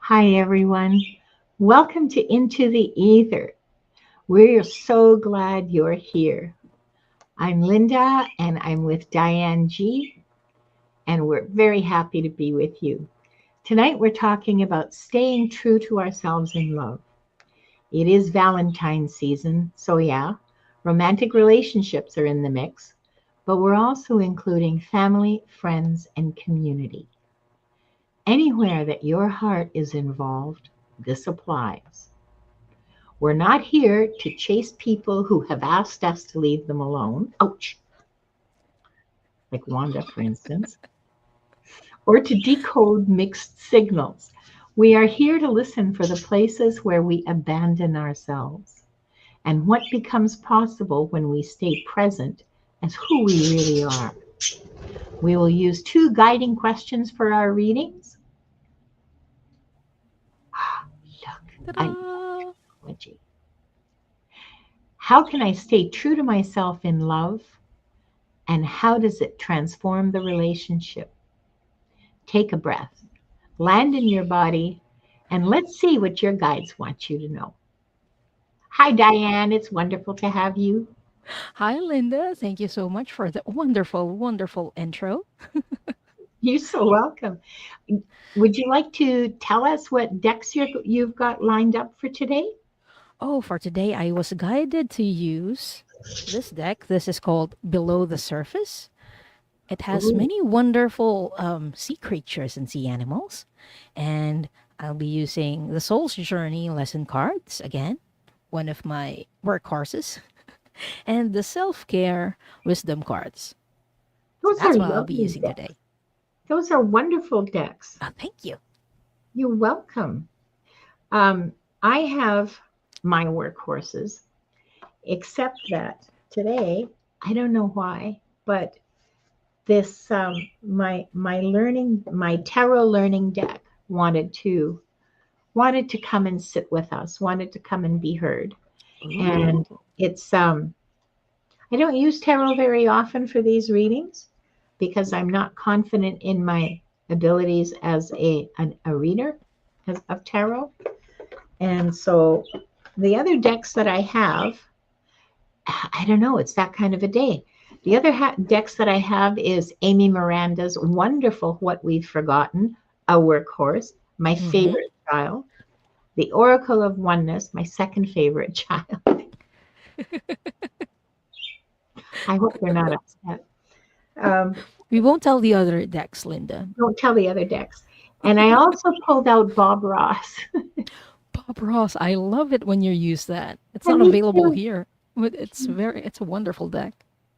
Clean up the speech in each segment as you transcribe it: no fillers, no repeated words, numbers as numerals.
Hi, everyone. Welcome to Into the Ether. We're so glad you're here. I'm Linda and I'm with Diane G, and we're very happy to be with you. Tonight, we're talking about staying true to ourselves in love. It is Valentine season, so yeah, romantic relationships are in the mix, but we're also including family, friends, and community. Anywhere that your heart is involved, this applies. We're not here to chase people who have asked us to leave them alone. Ouch. Like Wanda, for instance, or to decode mixed signals. We are here to listen for the places where we abandon ourselves and what becomes possible when we stay present as who we really are. We will use two guiding questions for our readings. Look, I love Ta-da! technology. How can I stay true to myself in love? And how does it transform the relationship? Take a breath, land in your body, and let's see what your guides want you to know. Hi, Diane. It's wonderful to have you. Hi, Linda. Thank you so much for the wonderful intro. You're so welcome. Would you like to tell us what decks you've got lined up for today? Oh, for today, I was guided to use this deck. This is called Below the Surface. It has Ooh, many wonderful sea creatures and sea animals. And I'll be using the Soul's Journey lesson cards again, one of my workhorses, and the Self Care Wisdom cards. So those are that's what I'll be lovely using decks. today. Those are wonderful decks. Thank you. You're welcome. Um, I have my workhorses, except that today, I don't know why, but this my tarot learning deck wanted to come and sit with us, wanted to come and be heard. Ooh. And it's I don't use tarot very often for these readings because I'm not confident in my abilities as a reader of tarot. And so the other decks that I have, I don't know, it's that kind of a day. The other decks that I have is Amy Miranda's wonderful What We've Forgotten, a workhorse, my Mm-hmm. favorite child. The Oracle of Oneness, my second favorite child. I hope they're not upset. Um, We won't tell the other decks, Linda. don't tell the other decks. And I also pulled out Bob Ross. Bob Ross, I love it when you use that. It's And not me available too. here, but it's a wonderful deck.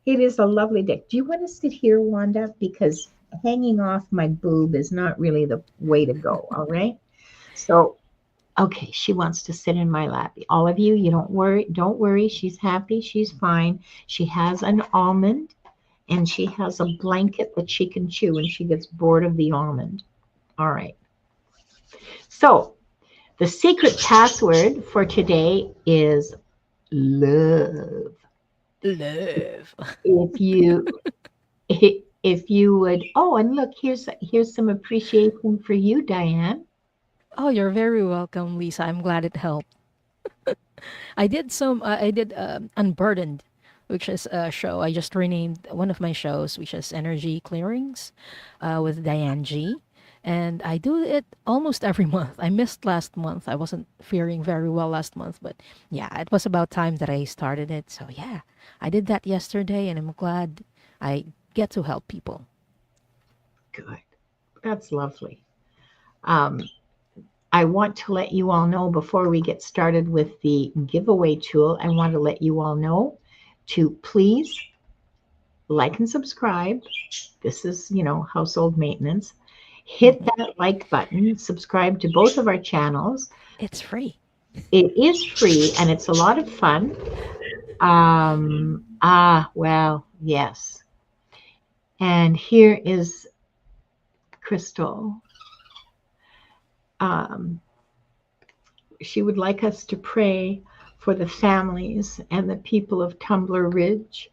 It is a lovely deck. Do you want to sit here, Wanda? Because hanging off my boob is not really the way to go. All right. So, okay, she wants to sit in my lap. All of you, you don't worry. Don't worry. She's happy. She's fine. She has an almond and she has a blanket that she can chew when she gets bored of the almond. All right. So, the secret password for today is love. Love. If you if you would, oh, and look, here's some appreciation for you, Diane. Oh, you're very welcome, Lisa. I'm glad it helped. I did Unburdened, which is a show. I just renamed one of my shows, which is Energy Clearings with Diane G. And I do it almost every month. I missed last month. I wasn't feeling very well last month, but yeah, it was about time that I started it. So yeah, I did that yesterday, and I'm glad I get to help people. Good. That's lovely. Um, I want to let you all know before we get started with the giveaway tool, I want to let you all know to please like and subscribe. This is, household maintenance. Hit Hmm. that like button, subscribe to both of our channels. It's free. It is free and it's a lot of fun. Well, yes. And here is Crystal. Um, she would like us to pray for the families and the people of Tumbler Ridge,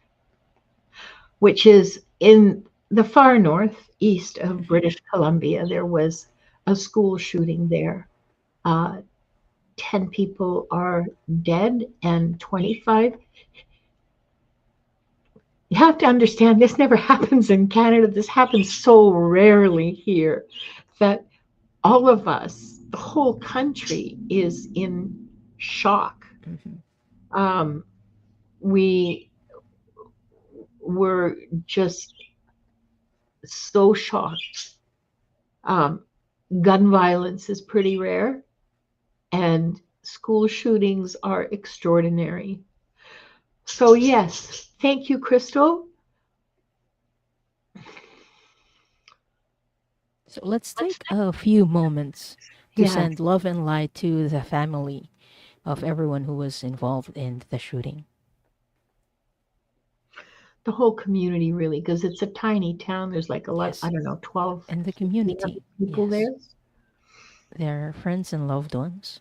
which is in the far northeast of Hmm. British Columbia. There was a school shooting there. uh, 10 people are dead and 25. You have to understand this never happens in Canada. This happens so rarely here that all of us, the whole country, is in shock. Hmm. Um, we were just so shocked. Um, Gun violence is pretty rare, and school shootings are extraordinary. So, yes, thank you, Crystal. So let's take a few moments to Yes, send love and light to the family of everyone who was involved in the shooting. the whole community really, because it's a tiny town. There's like a lot, I Yes. don't know, 12, And the 1,500 community. people Yes. there. Their friends and loved ones.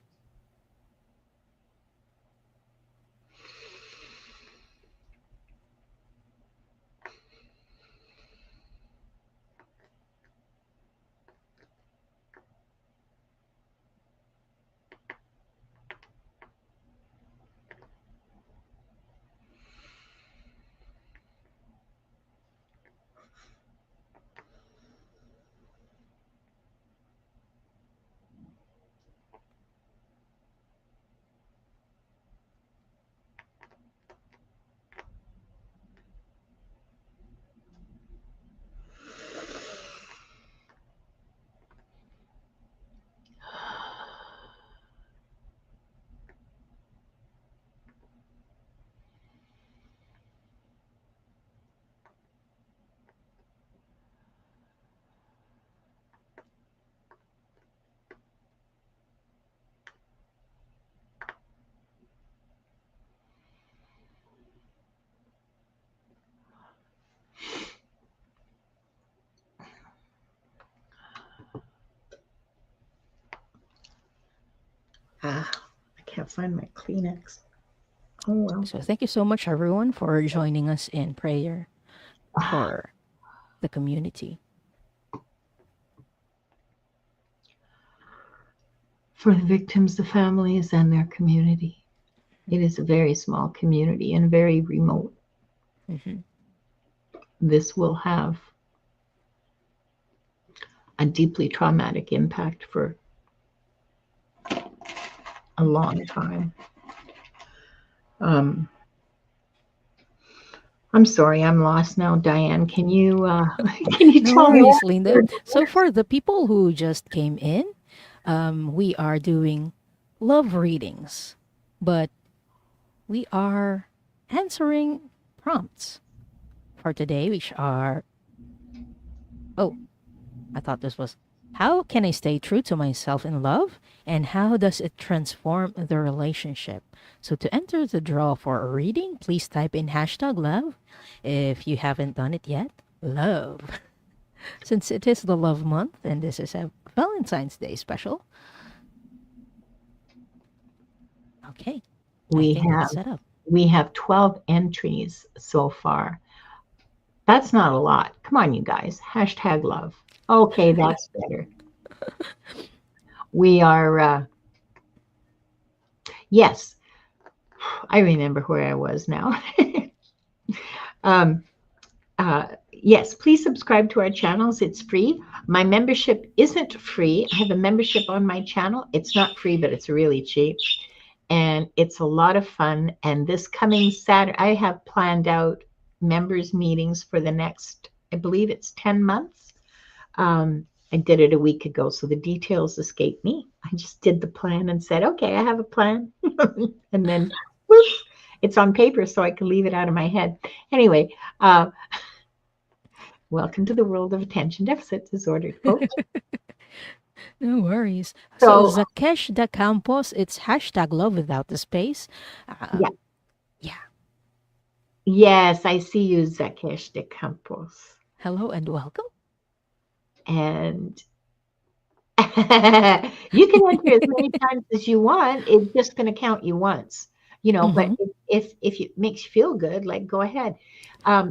Ah, I can't find my Kleenex. Oh, well. So thank you so much, everyone, for joining us in prayer for the community. For the victims, the families, and their community. It is a very small community and very remote. Hmm. This will have a deeply traumatic impact for a long time. Um, I'm sorry, I'm lost now, Diane. Can you can you No tell me worries, what? Linda. So for the people who just came in, we are doing love readings, but we are answering prompts for today, which are, oh, I thought this was, how can I stay true to myself in love? And how does it transform the relationship? So to enter the draw for a reading, please type in hashtag love. If you haven't done it yet, love. Since it is the love month and this is a Valentine's Day special. Okay, I We think that's have set up. we have 12 entries so far. That's not a lot. Come on, you guys. Hashtag love. Okay, that's better. We are yes, I remember where I was now. um, yes, please subscribe to our channels. It's free. My membership isn't free. I have a membership on my channel. It's not free, but it's really cheap. And it's a lot of fun. And this coming Saturday, I have planned out members meetings for the next, I believe it's 10 months. I did it a week ago, so the details escape me. I just did the plan and said, okay, I have a plan. And then whoosh, it's on paper so I can leave it out of my head. Anyway, welcome to the world of attention deficit disorder, folks. No worries. So So, Zakesh de Campos, it's hashtag love without the space. yeah, Yeah. yes, I see you, Zakesh de Campos. Hello and welcome. And you can enter as many times as you want. It's just going to count you once, but Hmm. if it makes you feel good, like go ahead.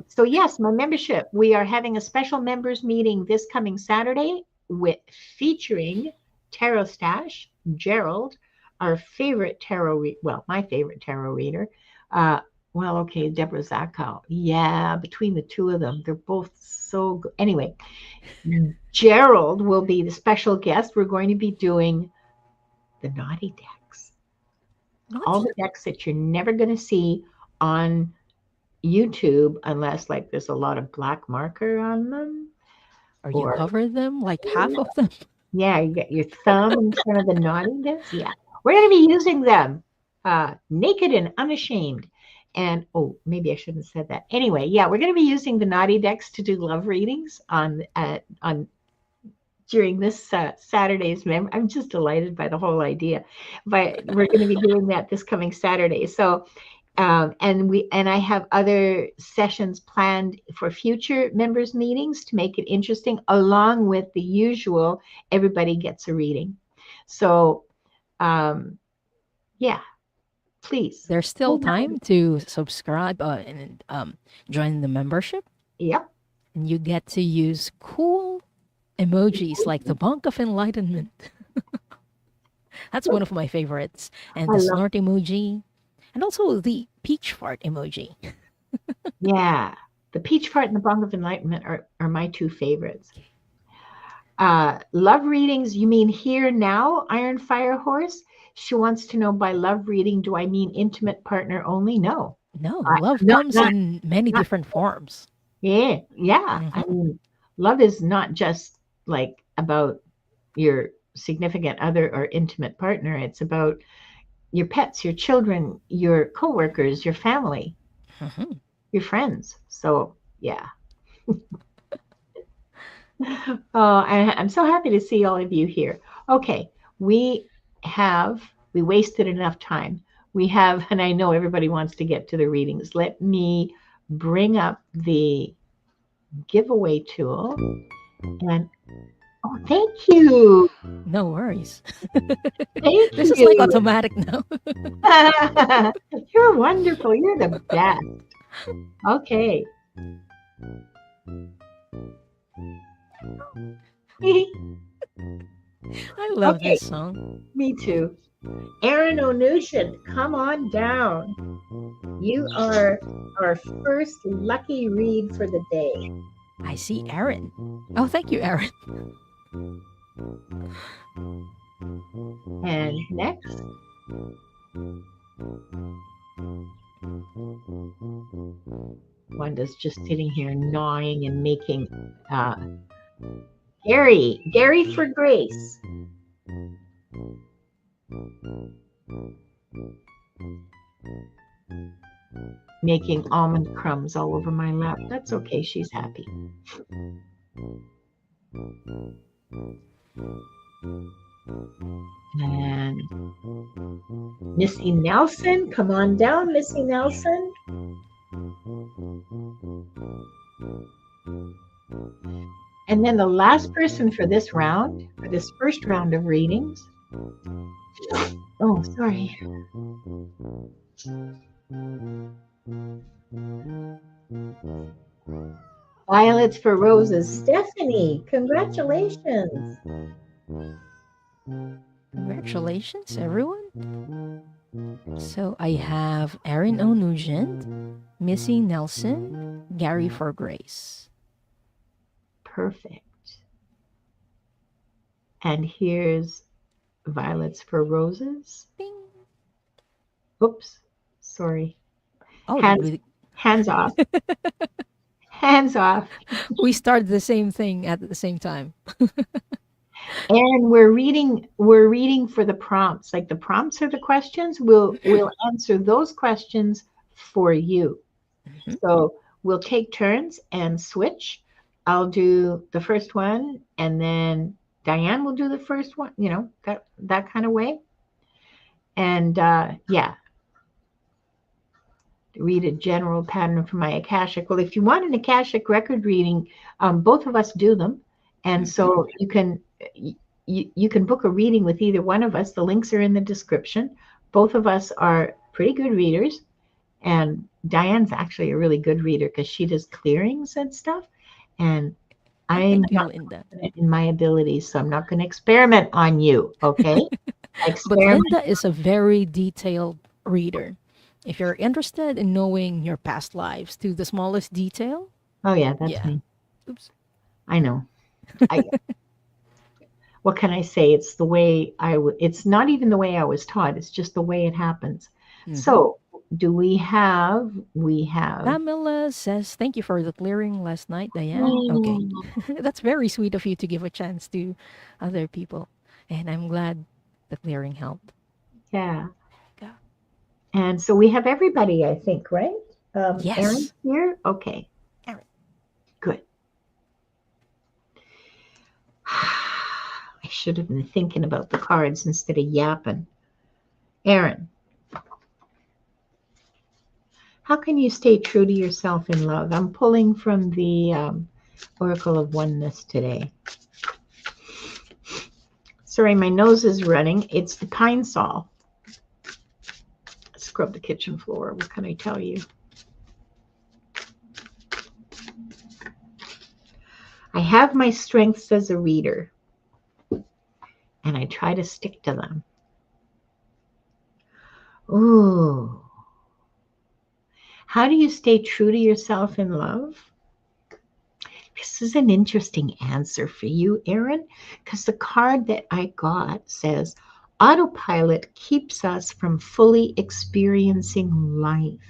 So yes, my membership, we are having a special members meeting this coming Saturday with featuring Tarot Stash. Gerald, our favorite my favorite tarot reader. Uh, well, okay, Deborah Zakow. Yeah, between the two of them, they're both so good. Anyway, Gerald will be the special guest. We're going to be doing the naughty decks, all Naughty. the decks that you're never going to see on YouTube unless like there's a lot of black marker on them, Or you or cover them like half of them? yeah, you get your thumb in front of the naughty decks. Yeah, we're going to be using them naked and unashamed. And oh, maybe I shouldn't have said that. Anyway, yeah, we're going to be using the naughty decks to do love readings on during this Saturday's mem. I'm just delighted by the whole idea. But we're going to be doing that this coming Saturday. So and I have other sessions planned for future members meetings to make it interesting, along with the usual everybody gets a reading. So yeah, please. There's still time to subscribe and join the membership. Yep. And you get to use cool emojis like the Bonk of Enlightenment. That's one of my favorites. And the snort emoji. And also the peach fart emoji. Yeah. The peach fart and the Bong of Enlightenment are my two favorites. Love readings, you mean here now, Iron Fire Horse? She wants to know, by love reading, do I mean intimate partner only? No. No, love comes in many different forms. Yeah. I mean, love is not just like about your significant other or intimate partner. It's about your pets, your children, your coworkers, your family, your friends. So yeah. I'm so happy to see all of you here. Okay, we wasted enough time. And I know everybody wants to get to the readings. Let me bring up the giveaway tool. And oh, thank you. No worries. Thank this you. is like automatic now. You're wonderful. You're the best. Okay. I love this song. Me too. Aaron O'Nushin, come on down. You are our first lucky read for the day. I see Aaron. Oh, thank you, Aaron. And next. Wanda's just sitting here gnawing and making Gary for Grace. Making almond crumbs all over my lap. That's okay, she's happy. And Missy Nelson, come on down, Missy Nelson. And then the last person for this round, for this first round of readings. Oh, sorry. Violets for Roses. Stephanie, congratulations. Congratulations, everyone. So I have Aaron O'Nugent, Missy Nelson, Gary for Grace. Perfect. And here's Violets for Roses. Bing. Oops, sorry. Oh, hands off. Hands off. We started the same thing at the same time. And we're reading for the prompts. Like the prompts are the questions. We'll answer those questions for you. So we'll take turns and switch. I'll do the first one, and then Diane will do the first one, that kind of way. And read a general pattern from my Akashic. Well, if you want an Akashic record reading, both of us do them. And so you can book a reading with either one of us. The links are in the description. Both of us are pretty good readers. And Diane's actually a really good reader because she does clearings and stuff. And I'm not confident in my abilities, so I'm not going to experiment on you, okay? But Experiment. Linda is a very detailed reader. If you're interested in knowing your past lives to the smallest detail, Oh yeah, that's yeah. me. Oops. I know. I what can I say? It's the way it's not even the way I was taught. It's just the way it happens. Hmm. So, do we have Pamela says, thank you for the clearing last night, Diane. Okay. mm, That's very sweet of you to give a chance to other people. And I'm glad the clearing helped. yeah. Go. And so we have everybody, I think, right? Aaron Yes. here? Okay, Aaron. good. I should have been thinking about the cards instead of yapping. Aaron, how can you stay true to yourself in love? I'm pulling from the Oracle of Oneness today. Sorry, my nose is running. It's the pine sol. Scrub the kitchen floor. What can I tell you? I have my strengths as a reader, and I try to stick to them. Ooh. How do you stay true to yourself in love? This is an interesting answer for you, Aaron, because the card that I got says autopilot keeps us from fully experiencing life.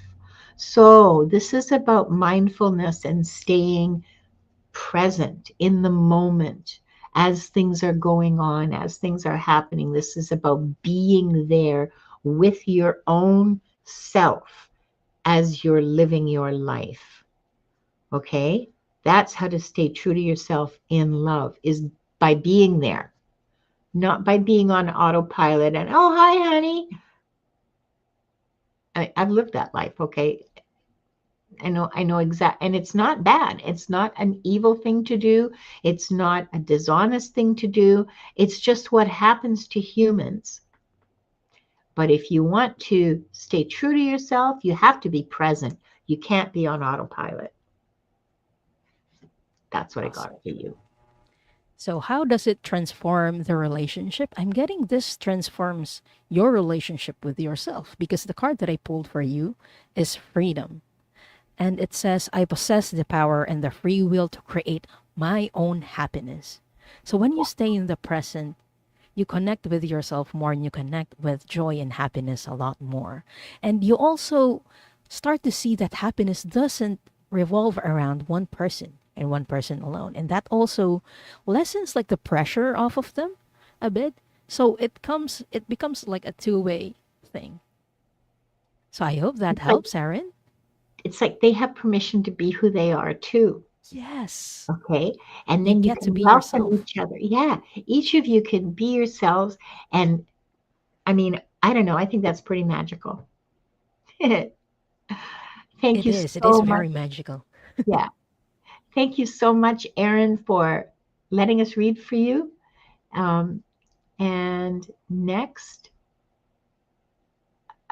So, this is about mindfulness and staying present in the moment as things are going on, as things are happening. This is about being there with your own self as you're living your life. Okay? That's how to stay true to yourself in love is by being there, not by being on autopilot and, oh, hi, honey. I've lived that life. Okay. I know exact, and it's not bad. It's not an evil thing to do. It's not a dishonest thing to do. It's just what happens to humans. But if you want to stay true to yourself, you have to be present. You can't be on autopilot. That's what I Awesome. got for you. So, how does it transform the relationship? I'm getting this transforms your relationship with yourself because the card that I pulled for you is freedom. And it says, I possess the power and the free will to create my own happiness. So, when you stay in the present, you connect with yourself more and you connect with joy and happiness a lot more. And you also start to see that happiness doesn't revolve around one person and one person alone. And that also lessens like the pressure off of them a bit. So it becomes like a two-way thing. So I hope that It's like helps, Aaron. it's like they have permission to be who they are too. Yes. Okay. And You then you get to can be welcome yourself. each other. Yeah. Each of you can be yourselves. And I mean, I don't know. I think that's pretty magical. Thank It you is. It is so much. very magical. Yeah. Thank you so much, Aaron, for letting us read for you. Um, and next,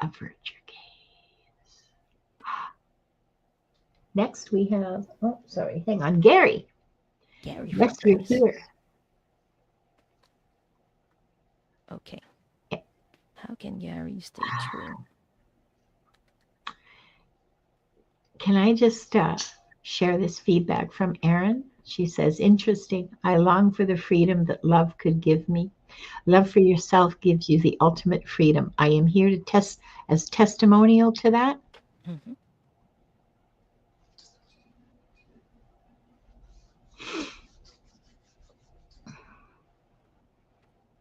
avert your gaze. Next, we have, oh, sorry, hang on, Gary. Gary Yes, you're Freckles. here. Okay. How can Gary stay true? Can I just share this feedback from Erin? She says, interesting. I long for the freedom that love could give me. Love for yourself gives you the ultimate freedom. I am here to test as testimonial to that. Hmm.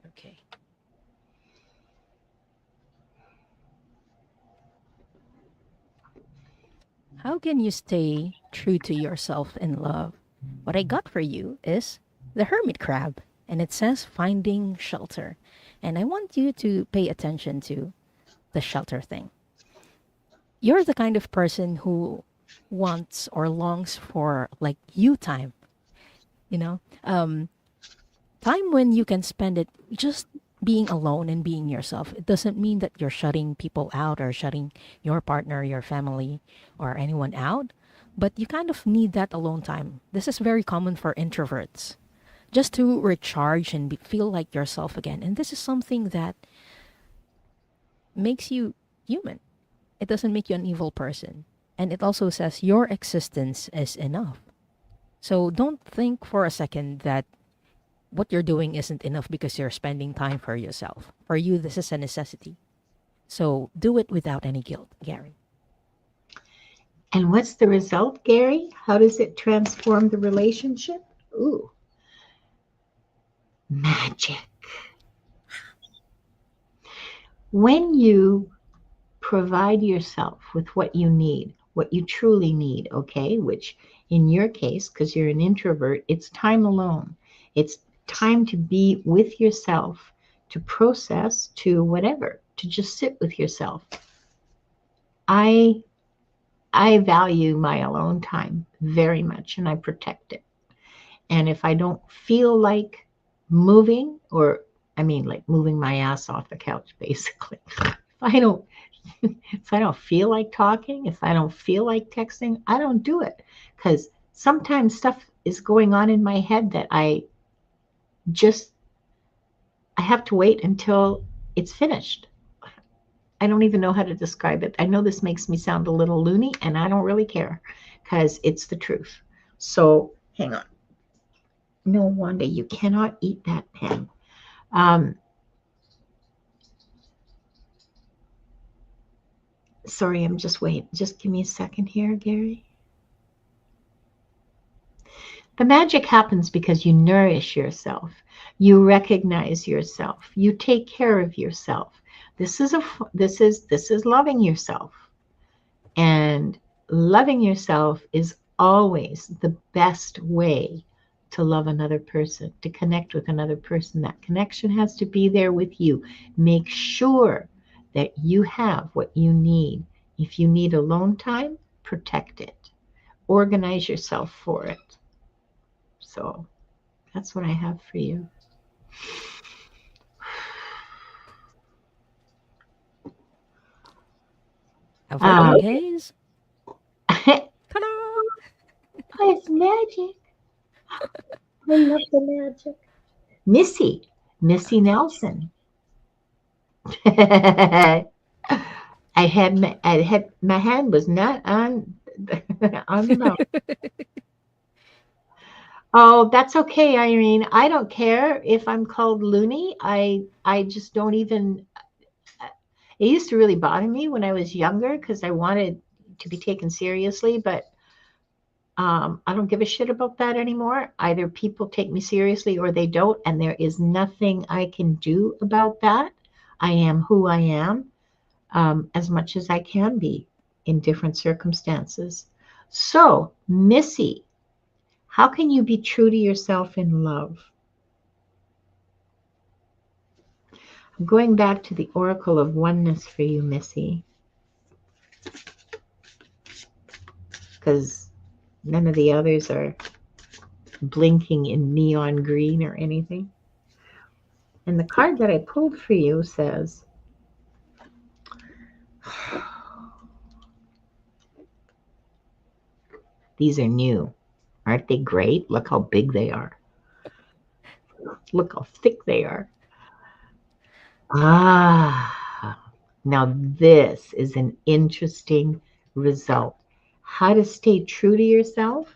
Okay. How can you stay true to yourself in love? What I got for you is the hermit crab, and it says finding shelter. And I want you to pay attention to the shelter thing. You're the kind of person who wants or longs for like you time, you know, time when you can spend it just being alone and being yourself. It doesn't mean that you're shutting people out or shutting your partner, your family, or anyone out, but you kind of need that alone time. This is very common for introverts just to recharge and feel like yourself again. And this is something that makes you human. It doesn't make you an evil person. And it also says your existence is enough. So don't think for a second that what you're doing isn't enough because you're spending time for yourself. For you, this is a necessity. So do it without any guilt, Gary. And what's the result, Gary? How does it transform the relationship? Ooh, magic. When you provide yourself with what you need, what you truly need, okay, which in your case, because you're an introvert, it's time alone. It's time to be with yourself, to process, to whatever, to just sit with yourself. I I value my alone time very much and I protect it. And if I don't feel like moving, or I mean like moving my ass off the couch basically. If I don't if I don't feel like talking, if I don't feel like texting, I don't do it. Because sometimes stuff is going on in my head that just I have to wait until it's finished. I don't even know how to describe it. I know this makes me sound a little loony, and I don't really care because it's the truth. So hang on. No wonder you cannot eat that pen. Um, sorry, I'm just waiting. Just give me a second here, Gary. The magic happens because you nourish yourself. You recognize yourself. You take care of yourself. This is loving yourself. And loving yourself is always the best way to love another person, to connect with another person. That connection has to be there with you. Make sure that you have what you need. If you need alone time, protect it. Organize yourself for it. So that's what I have for you. Averting gaze. Ta-da! It's magic. I love the magic. Missy Nelson. My hand was not on on the mouse. Oh, that's okay, Irene. I don't care if I'm called loony. I just don't even. It used to really bother me when I was younger because I wanted to be taken seriously, but I don't give a shit about that anymore. Either people take me seriously or they don't, and there is nothing I can do about that. I am who I am, as much as I can be in different circumstances. So, Missy, how can you be true to yourself in love? I'm going back to the Oracle of Oneness for you, Missy, because none of the others are blinking in neon green or anything. And the card that I pulled for you says, these are new. Aren't they great? Look how big they are. Look how thick they are. Ah, now this is an interesting result. How to stay true to yourself?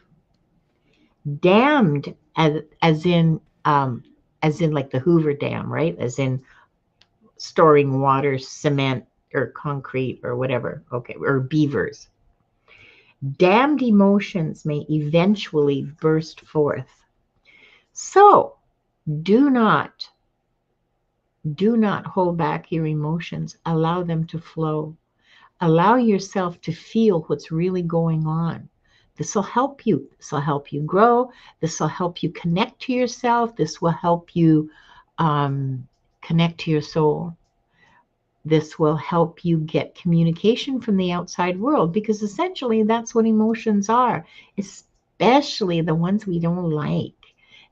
Damned, as in like the Hoover Dam, right? As in storing water, cement, or concrete, or whatever. Okay, or beavers. Damned emotions may eventually burst forth. So do not hold back your emotions. Allow them to flow. Allow yourself to feel what's really going on. This will help you. This will help you grow. This will help you connect to yourself. This will help you connect to your soul. This will help you get communication from the outside world, because essentially that's what emotions are, especially the ones we don't like,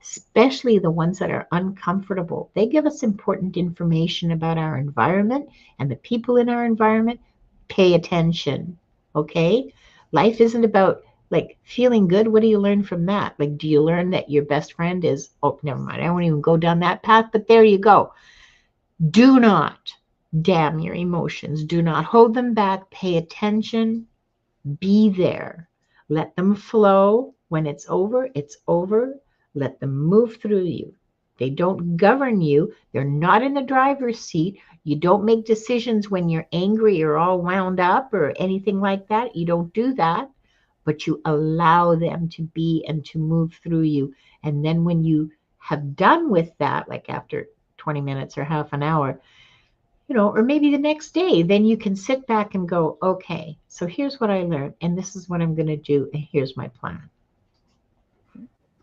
especially the ones that are uncomfortable. They give us important information about our environment and the people in our environment. Pay attention, okay? Life isn't about Like feeling good, what do you learn from that? Like, do you learn that your best friend is, oh, never mind, I won't even go down that path, but there you go. Do not damn your emotions. Do not hold them back. Pay attention. Be there. Let them flow. When it's over, it's over. Let them move through you. They don't govern you. They're not in the driver's seat. You don't make decisions when you're angry or all wound up or anything like that. You don't do that, but you allow them to be and to move through you. And then when you have done with that, like after 20 minutes or half an hour, or maybe the next day, then you can sit back and go, okay, so here's what I learned, and this is what I'm going to do, and here's my plan.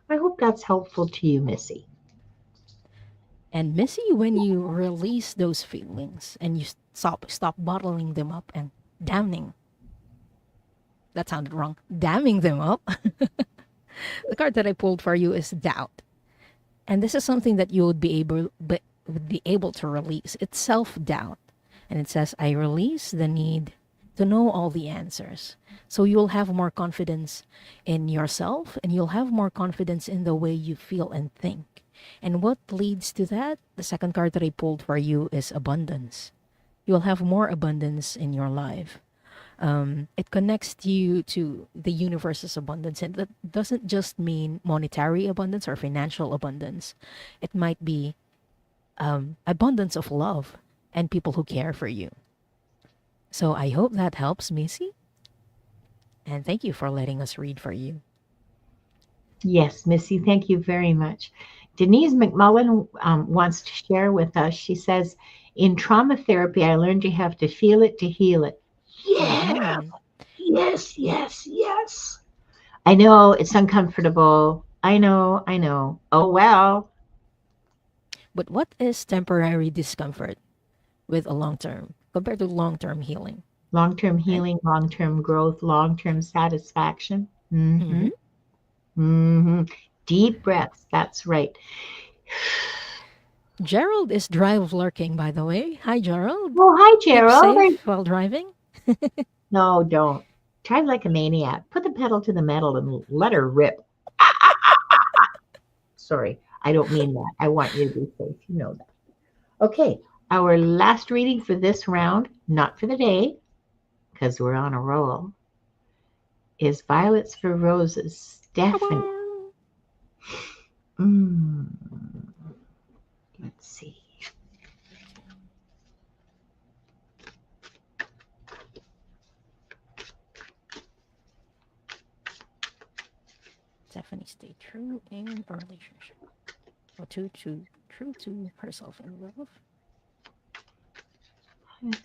I hope that's helpful to you, Missy. And Missy, when you release those feelings and you stop bottling them up and damning, that sounded wrong, damming them up. The card that I pulled for you is doubt. And this is something that you would be able to release. It's self-doubt. And it says, I release the need to know all the answers. So you'll have more confidence in yourself and you'll have more confidence in the way you feel and think. And what leads to that? The second card that I pulled for you is abundance. You'll have more abundance in your life. It connects you to the universe's abundance. And that doesn't just mean monetary abundance or financial abundance. It might be abundance of love and people who care for you. So I hope that helps, Missy. And thank you for letting us read for you. Yes, Missy, thank you very much. Denise McMullen wants to share with us. She says, in trauma therapy, I learned you have to feel it to heal it. Yeah, yes, yes, yes. I know it's uncomfortable. I know. Oh, well. But what is temporary discomfort with a long term compared to long term healing? Long-term Right? healing, long-term growth, long-term satisfaction. Mm-hmm. Mm-hmm. Mm-hmm. Deep breaths. That's right. Gerald is drive lurking, by the way. Hi, Gerald. Oh, hi, Keep Gerald. safe while driving. No, don't. Drive like a maniac. Put the pedal to the metal and let her rip. Sorry, I don't mean that. I want you to be safe. You know that. Okay, our last reading for this round, not for the day, because we're on a roll, is Violets for Roses. Stephanie. Mm, let's see. Stephanie stay true in a relationship. Or true to herself in love. Oops.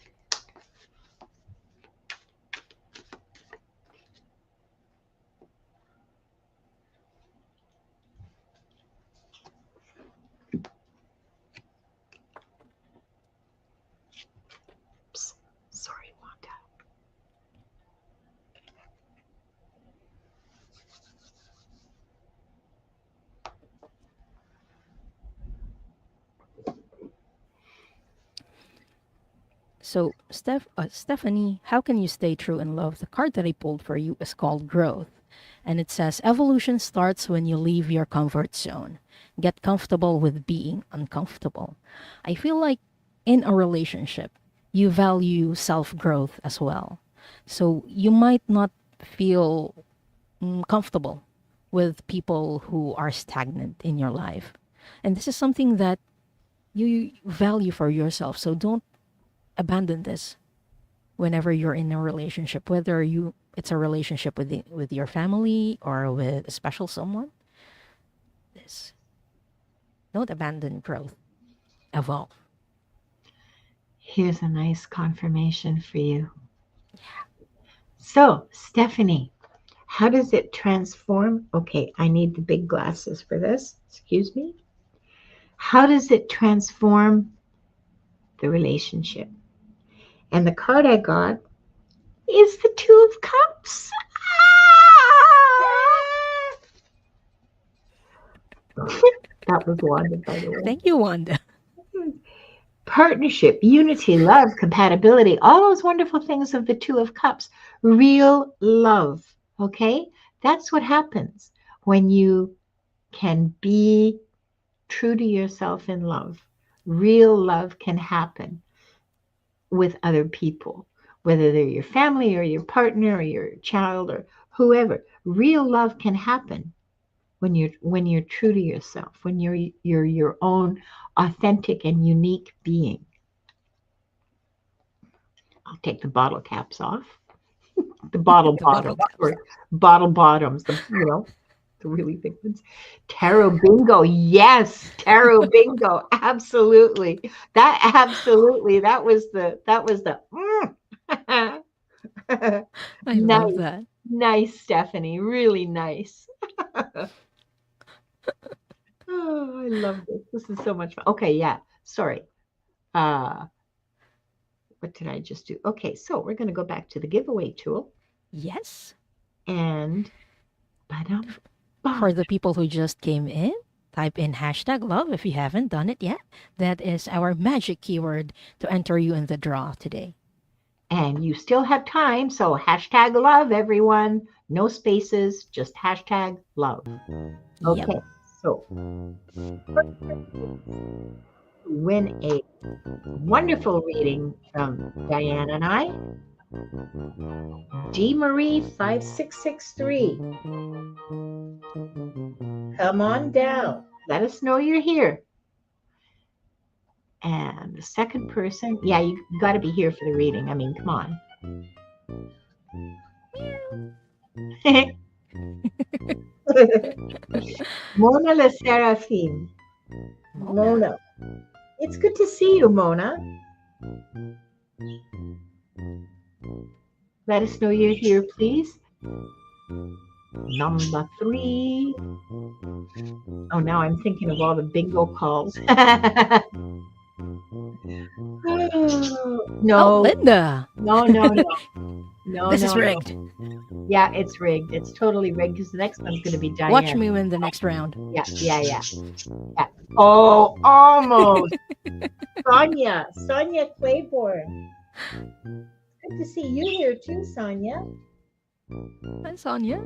Sorry, Wanda. So, Stephanie, how can you stay true in love? The card that I pulled for you is called Growth. And it says, evolution starts when you leave your comfort zone. Get comfortable with being uncomfortable. I feel like in a relationship, you value self growth as well. So, you might not feel comfortable with people who are stagnant in your life. And this is something that you value for yourself. So, don't abandon this whenever you're in a relationship, whether it's a relationship with your family or with a special someone. This, don't abandon growth, evolve. Here's a nice confirmation for you. So, Stephanie, how does it transform? Okay, I need the big glasses for this. Excuse me. How does it transform the relationship? And the card I got is the Two of Cups. That was Wanda, by the way. Thank you, Wanda. Partnership, unity, love, compatibility, all those wonderful things of the Two of Cups. Real love, okay? That's what happens when you can be true to yourself in love. Real love can happen with other people, whether they're your family or your partner or your child or whoever. Real love can happen when you're true to yourself, when you're your own authentic and unique being. I'll take the bottle caps off, the bottle The bottom bottle caps. or bottle bottoms, the really big ones. Tarot bingo. Yes, tarot bingo. Absolutely. That was the I love nice. that. Nice, Stephanie. Really nice. Oh, I love this. This is so much fun. Okay, yeah. Sorry. Uh, what did I just do? Okay, so we're going to go back to the giveaway tool Yes. and ba-dum, bum. For the people who just came in, type in hashtag love if you haven't done it yet. That is our magic keyword to enter you in the draw today. And you still have time, so hashtag love, everyone. No spaces, just hashtag love. Yep. Okay, so win a wonderful reading from Diane and I. D. Marie 5663. Come on down. Let us know you're here. And the second person, yeah, you got to be here for the reading. I mean, come on. Mona La Seraphim. Mona. It's good to see you, Mona. Let us know you're here, please. Number 3. Oh, now I'm thinking of all the bingo calls. Oh, No, Linda. no, no, no, no, This is no, no. rigged. Yeah, it's rigged. It's totally rigged because the next one's going to be Watch Diane. me win the next round. Yeah, yeah, yeah. Yeah. Oh, almost. Sonia Claiborne. Good to see you here too, Sonia. Hi, Sonia.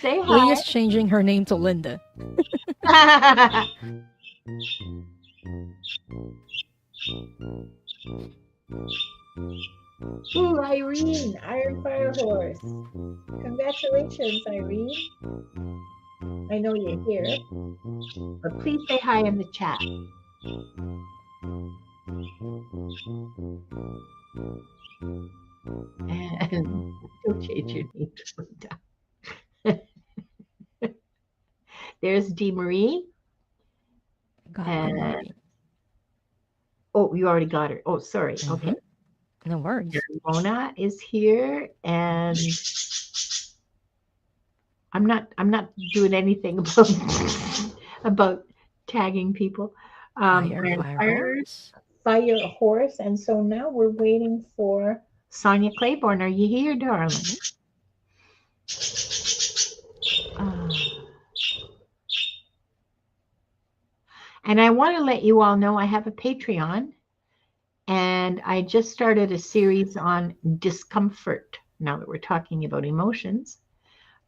Say Lee hi. is changing her name to Linda. Ooh, Irene, Iron Fire Horse. Congratulations, Irene. I know you're here, but please say hi in the chat. And don't change your name to Linda. There's Dee Marie. Got And, Marie. oh, you already got her. Oh, sorry. Okay. No worries. Mona is here, and I'm not doing anything about tagging people. Fire Horse, and so now we're waiting for Sonia Claiborne. Are you here, darling? And I want to let you all know I have a Patreon, and I just started a series on discomfort. Now that we're talking about emotions,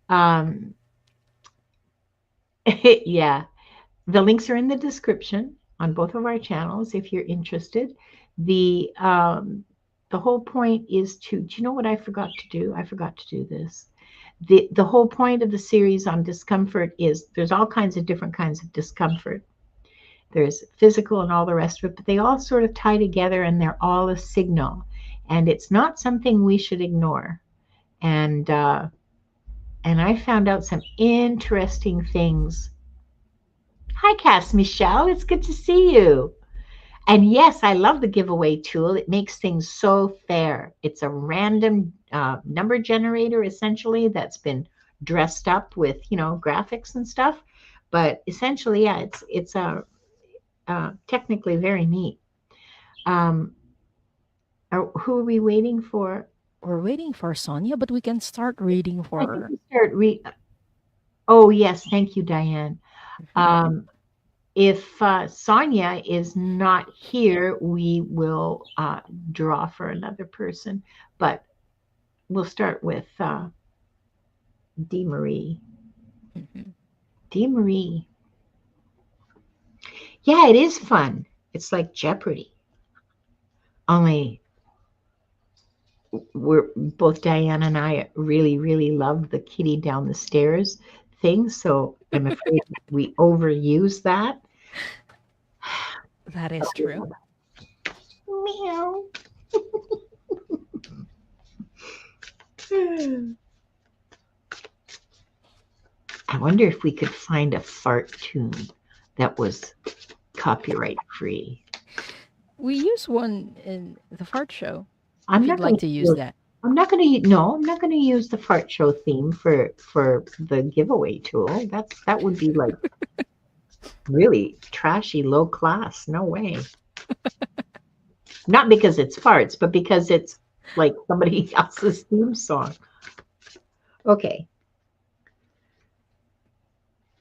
yeah, the links are in the description on both of our channels if you're interested. The whole point is to, do you know what I forgot to do? I forgot to do this. The whole point of the series on discomfort is there's all kinds of different kinds of discomfort. There's physical and all the rest of it, but they all sort of tie together and they're all a signal. And it's not something we should ignore. And I found out some interesting things. Hi, Cass Michelle. It's good to see you. And yes, I love the giveaway tool. It makes things so fair. It's a random number generator, essentially, that's been dressed up with, graphics and stuff. But essentially, yeah, it's a technically very neat. Who are we waiting for? We're waiting for Sonia, but we can start reading for her. Oh, yes. Thank you, Diane. If Sonia is not here, we will draw for another person, but we'll start with D. Marie. Mhm. D. Marie. Yeah, it is fun. It's like Jeopardy. Only we're both Diane and I really, really love the kitty down the stairs thing. So I'm afraid we overuse that. That is true. Meow. I wonder if we could find a fart tune that was copyright free. We use one in the fart show. I'm If you'd not like going to use to. that. I'm not going to. No, I'm not going to use the fart show theme for the giveaway tool. That would be like really trashy, low class. No way. Not because it's farts, but because it's like somebody else's theme song. Okay.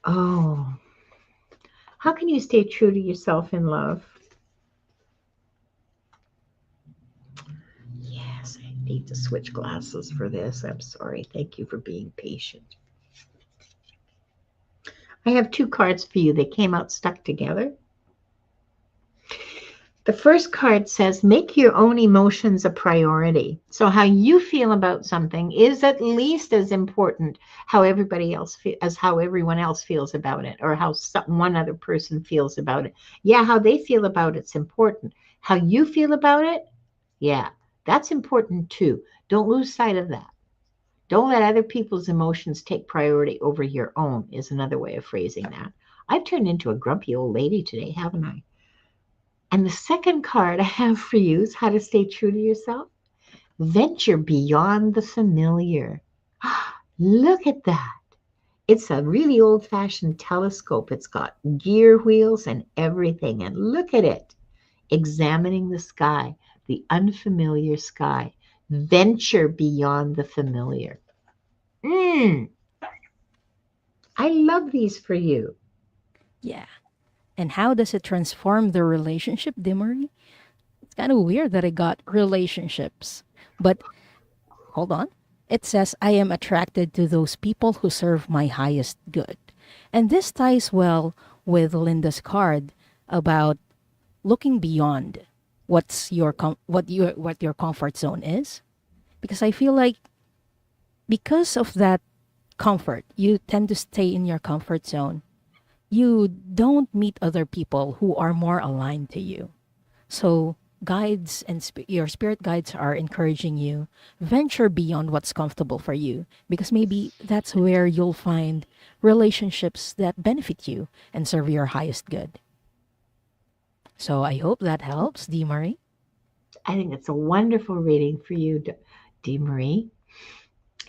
Oh, how can you stay true to yourself in love? Yes, I need to switch glasses for this. I'm sorry. Thank you for being patient. I have two cards for you. They came out stuck together. The first card says, make your own emotions a priority. So how you feel about something is at least as important how everybody else as how everyone else feels about it, or how one other person feels about it. Yeah, how they feel about it's important. How you feel about it, yeah, that's important too. Don't lose sight of that. Don't let other people's emotions take priority over your own, is another way of phrasing that. I've turned into a grumpy old lady today, haven't I? And the second card I have for you is how to stay true to yourself. Venture beyond the familiar. Look at that. It's a really old fashioned telescope. It's got gear wheels and everything. And look at it, examining the sky, the unfamiliar sky. Venture beyond the familiar. Mm, I love these for you. Yeah. And how does it transform the relationship, Dimmery? It's kind of weird that I got relationships. But hold on. It says, I am attracted to those people who serve my highest good. And this ties well with Linda's card about looking beyond what your comfort zone is, because I feel like because of that comfort, you tend to stay in your comfort zone. You don't meet other people who are more aligned to you. So, guides and your spirit guides are encouraging you venture beyond what's comfortable for you, because maybe that's where you'll find relationships that benefit you and serve your highest good. So, I hope that helps, Dee Marie. I think it's a wonderful reading for you, Dee Marie.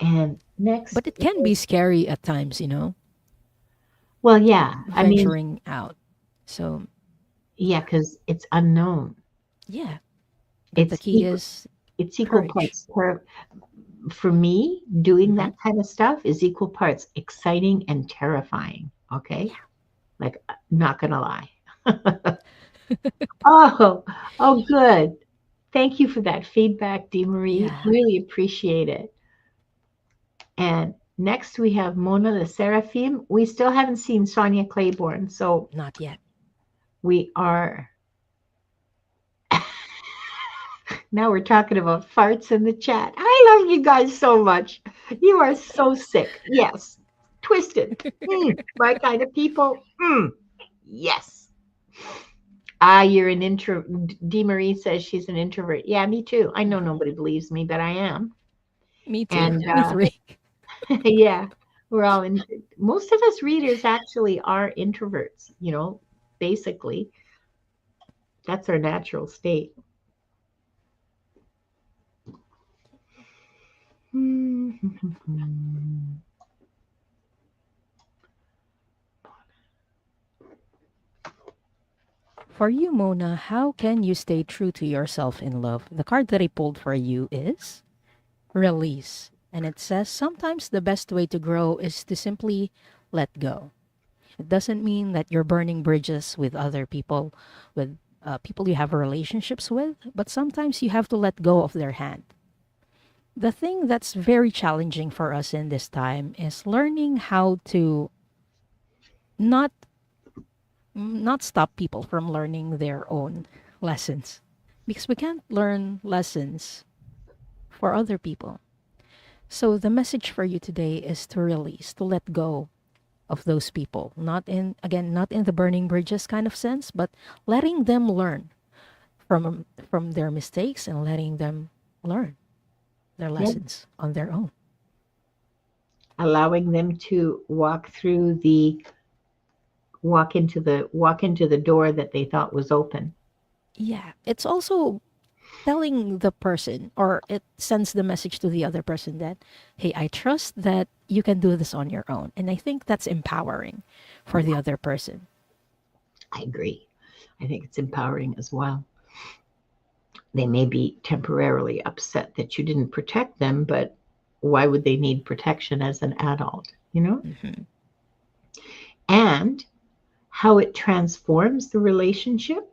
And But next, it can be scary at times, you know, well, yeah, I mean, venturing out. So, yeah, because it's unknown. yeah, but the It's key equal, is it's equal courage. parts for me. Doing Hmm. that kind of stuff is equal parts exciting and terrifying. Okay, Yeah. like not gonna lie. Oh, oh, good. Thank you for that feedback, Dee Marie. Yeah. Really appreciate it. And next we have Mona the Seraphim. We still haven't seen Sonia Claiborne, so Not yet. we are now we're talking about farts in the chat. I love you guys so much. You are so sick. Yes. Twisted. My kind of people. Yes. Ah, you're an intro. Dee Marie says she's an introvert. Yeah, me too. I know Mhm. nobody believes me, but I am. Me too. And Me three. yeah, we're all in. Most of us readers actually are introverts, basically. That's our natural state. For you, Mona, how can you stay true to yourself in love? The card that I pulled for you is release. And it says sometimes the best way to grow is to simply let go. It doesn't mean that you're burning bridges with other people, with people you have relationships with, but sometimes you have to let go of their hand. The thing that's very challenging for us in this time is learning how to not not stop people from learning their own lessons, because we can't learn lessons for other people. So the message for you today is to release, to let go of those people. Not in, again, not in the burning bridges kind of sense, but letting them learn from their mistakes and letting them learn their Yeah. lessons on their own. Allowing them to walk into the door that they thought was open. Yeah, it's also telling the person, or it sends the message to the other person that, hey, I trust that you can do this on your own. And I think that's empowering for the other person. I agree. I think it's empowering as well. They may be temporarily upset that you didn't protect them, but why would they need protection as an adult, you know? Hmm. And how it transforms the relationship.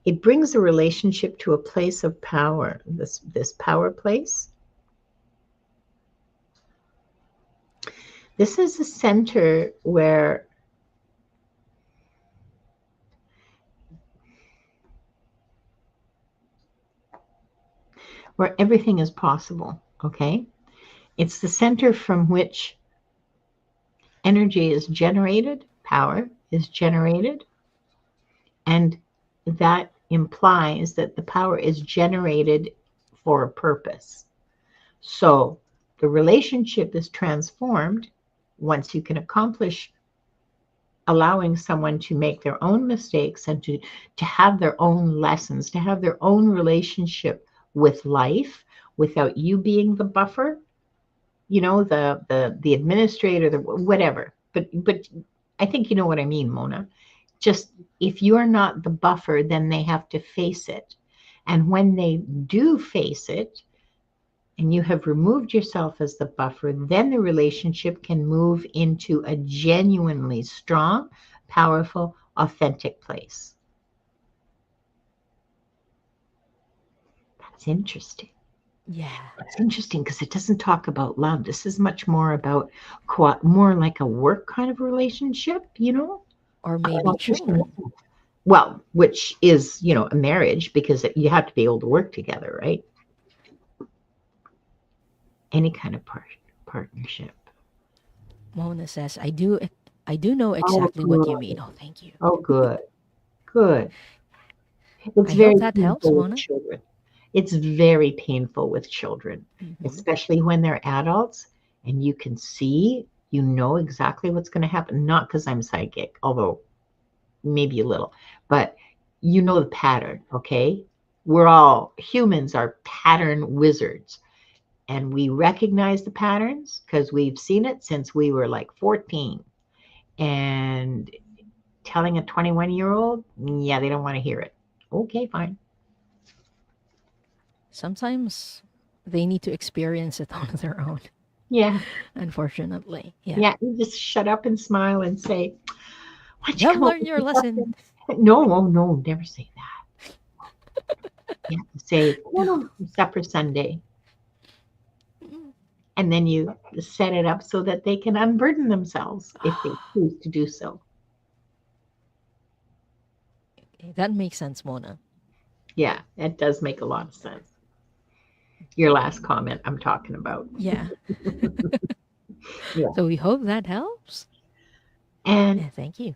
It brings the relationship to a place of power, this power place. This is a center where everything is possible, okay? It's the center from which energy is generated, power is generated, and that implies that the power is generated for a purpose. So the relationship is transformed once you can accomplish allowing someone to make their own mistakes and to have their own lessons, to have their own relationship with life without you being the buffer, the administrator, the whatever. But I think you know what I mean, Mona. Just if you're not the buffer, then they have to face it. And when they do face it, and you have removed yourself as the buffer, then the relationship can move into a genuinely strong, powerful, authentic place. That's interesting. Yeah. It's interesting because it doesn't talk about love. This is much more about more like a work kind of relationship, Or a maybe cooperation. children. Well, which is, a marriage because you have to be able to work together, right? Any kind of partnership. Mona says, I do know Oh, exactly what you mean. good. Oh, thank you. Oh, good. Good. It's I hope very that helps, painful with Mona. children. It's very painful with children, Hmm. especially when they're adults and you can see, exactly what's going to happen. Not because I'm psychic, although maybe a little, but you know the pattern, okay? We're all humans are pattern wizards, and we recognize the patterns because we've seen it since we were like 14. And telling a 21-year-old, yeah, they don't want to hear it. Okay, fine. Sometimes they need to experience it on their own, Yeah, unfortunately. Yeah. yeah. You just shut up and smile and say, "Why don't you You'll come up learn with your lesson. something?" No, oh no, never say that. You have to say, "Come on over for supper Sunday," and then you set it up so that they can unburden themselves if they choose to do so. Okay, that makes sense, Mona. Yeah, that does make a lot of sense. Your last comment I'm talking about. Yeah. Yeah. So we hope that helps. And And thank you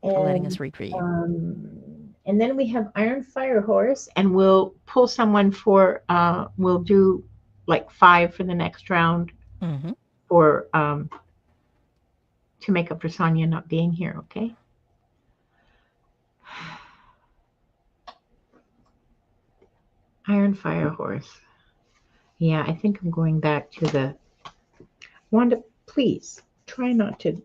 for letting and us read for you. and then we have Iron Fire Horse, and we'll pull someone we'll do like 5 for the next round Hmm. for to make up for Sonia not being here, okay? Iron Fire Horse. Yeah, I think I'm going back to the Wanda, please try not to.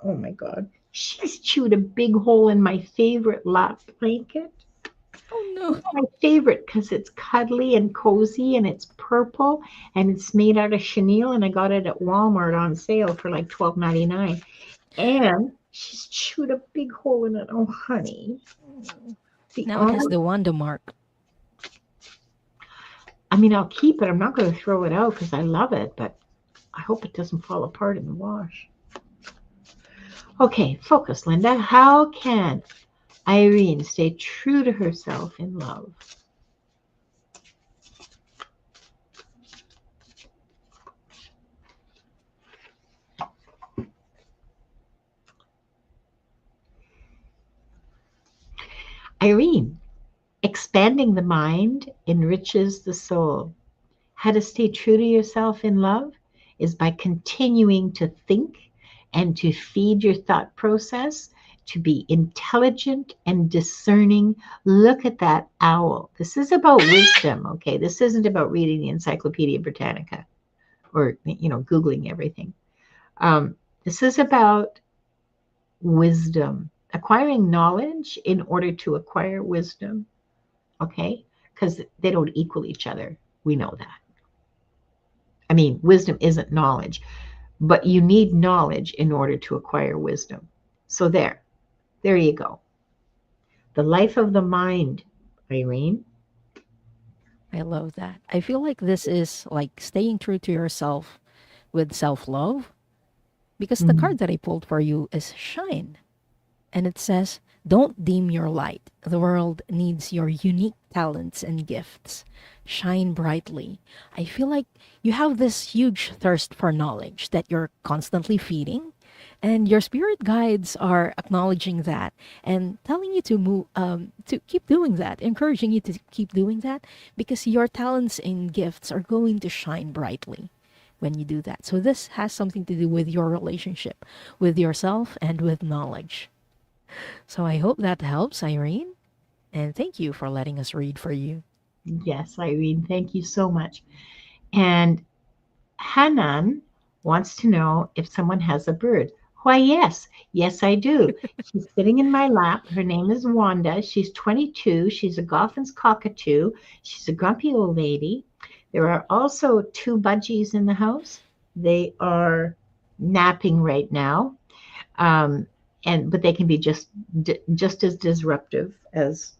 Oh my God. She's chewed a big hole in my favorite lap blanket. Oh no. It's my favorite because it's cuddly and cozy and it's purple and it's made out of chenille and I got it at Walmart on sale for like $12.99. And she's chewed a big hole in it. Oh, honey. The Now it has only the Wanda mark. I mean, I'll keep it. I'm not going to throw it out because I love it, but I hope it doesn't fall apart in the wash. Okay, focus, Linda. How can Irene stay true to herself in love? Irene, expanding the mind enriches the soul. How to stay true to yourself in love is by continuing to think and to feed your thought process, to be intelligent and discerning. Look at that owl. This is about wisdom, okay? This isn't about reading the Encyclopedia Britannica or, Googling everything. This is about wisdom, acquiring knowledge in order to acquire wisdom, okay? Because they don't equal each other. We know that. I mean, wisdom isn't knowledge, but you need knowledge in order to acquire wisdom. So there you go. The life of the mind, Irene. I love that. I feel like this is like staying true to yourself with self love because the Mhm. card that I pulled for you is Shine. And it says, don't dim your light. The world needs your unique talents and gifts. Shine brightly. I feel like you have this huge thirst for knowledge that you're constantly feeding. And your spirit guides are acknowledging that and telling you to move, to keep doing that, encouraging you to keep doing that because your talents and gifts are going to shine brightly when you do that. So this has something to do with your relationship with yourself and with knowledge. So I hope that helps, Irene. And thank you for letting us read for you. Yes, Irene, thank you so much. And Hanan wants to know if someone has a bird. Why, yes. Yes, I do. She's sitting in my lap. Her name is Wanda. She's 22. She's a Gotham's cockatoo. She's a grumpy old lady. There are also two budgies in the house. They are napping right now. Um, but they can be just as disruptive as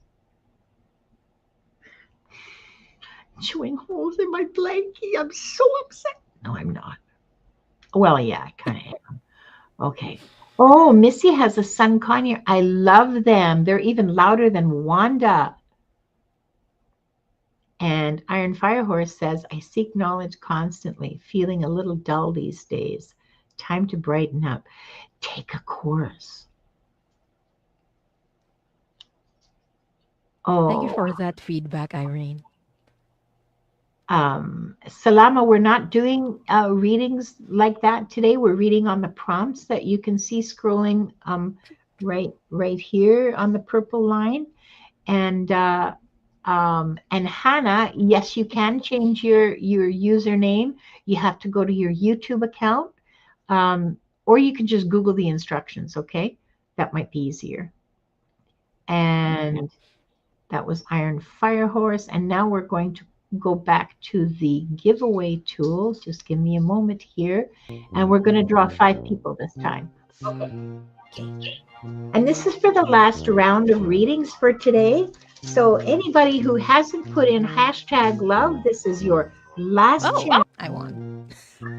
chewing holes in my blankie. I'm so upset. No, I'm not. Well, yeah, I kind of am. Okay. Oh, Missy has a sun conure. I love them. They're even louder than Wanda. And Iron Firehorse says, I seek knowledge constantly, feeling a little dull these days. Time to brighten up. Take a course. Thank you Oh, for that feedback, Irene. Salama, we're not doing readings like that today. We're reading on the prompts that you can see scrolling right here on the purple line. And Hannah, yes, you can change your username. You have to go to your YouTube account, or you can just Google the instructions. Okay, that might be easier. And that was Iron Firehorse. And now we're going to go back to the giveaway tools. Just give me a moment here. And we're going to draw 5 people this time. Okay. Okay. And this is for the last round of readings for today. So anybody who hasn't put in hashtag love, this is your last Oh, chance. I won.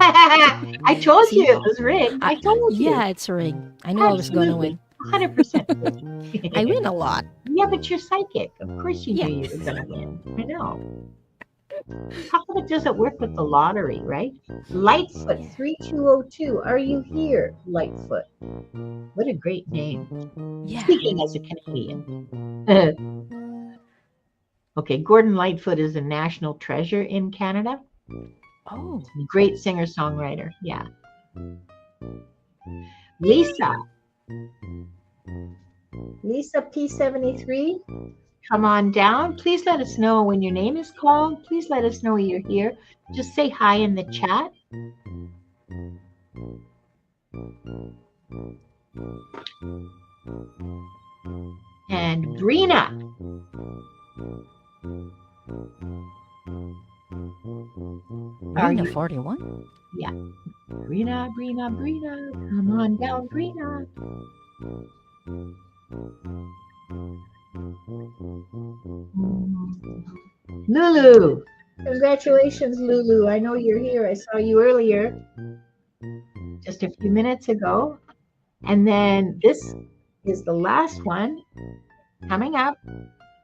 I told you See? it was rigged. I told you. Yeah, it's rigged. I knew I was going to Absolutely. win. 100% I rigged. win a lot. Yeah, but you're psychic. Of course you knew Yeah. you were going to win. I know. How come it doesn't work with the lottery, right? Lightfoot Yeah. 3202. Are you here, Lightfoot? What a great name. Yeah. Speaking as a Canadian. Okay, Gordon Lightfoot is a national treasure in Canada. Oh, Great singer-songwriter. Yeah. Lisa. Lisa P73. Come on down. Please let us know when your name is called. Please let us know you're here. Just say hi in the chat. And Brina. Are Rena you? 41? Yeah. Brina, Brina, Brina. Come on down, Brina. Lulu. Congratulations, Lulu. I know you're here. I saw you earlier, just a few minutes ago. And then this is the last one coming up.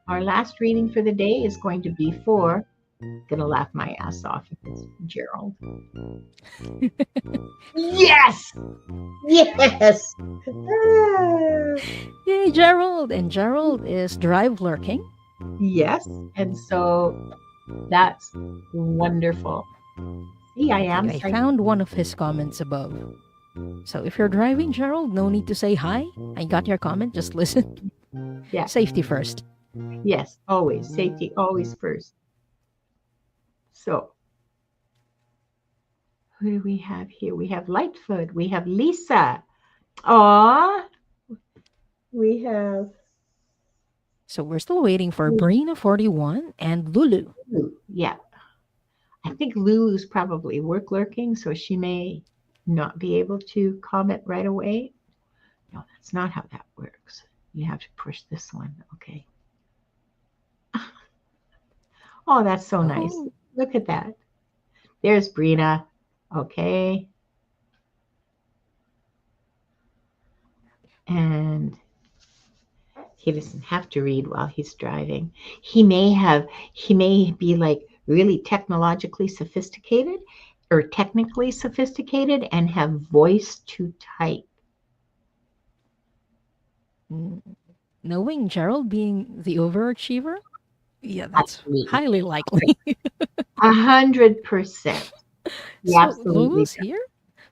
Our last reading for the day is going to be for, gonna laugh my ass off if it's Gerald. Yes! Yes! Ah, Yay, Gerald! And Gerald is drive lurking. yes. And so that's wonderful. See, I I think am I psychic. found one of his comments above. So if you're driving, Gerald, no need to say hi. I got your comment, just listen. Yeah. Safety first. Yes, always. Safety always first. So, who do we have here? We have Lightfoot. We have Lisa. Aw. We have So we're still waiting for Brina 41 and Lulu. Lulu. Yeah. I think Lulu's probably work lurking, so she may not be able to comment right away. No, that's not how that works. You have to push this one. Okay. Oh, that's so nice. Oh, Look at that. There's Brina. Okay. And he doesn't have to read while he's driving. He may be like really technologically sophisticated or technically sophisticated and have voice to type. mm, knowing Gerald being the overachiever? Yeah, that's Absolutely. highly likely. 100%. He So absolutely Lulu's does. here.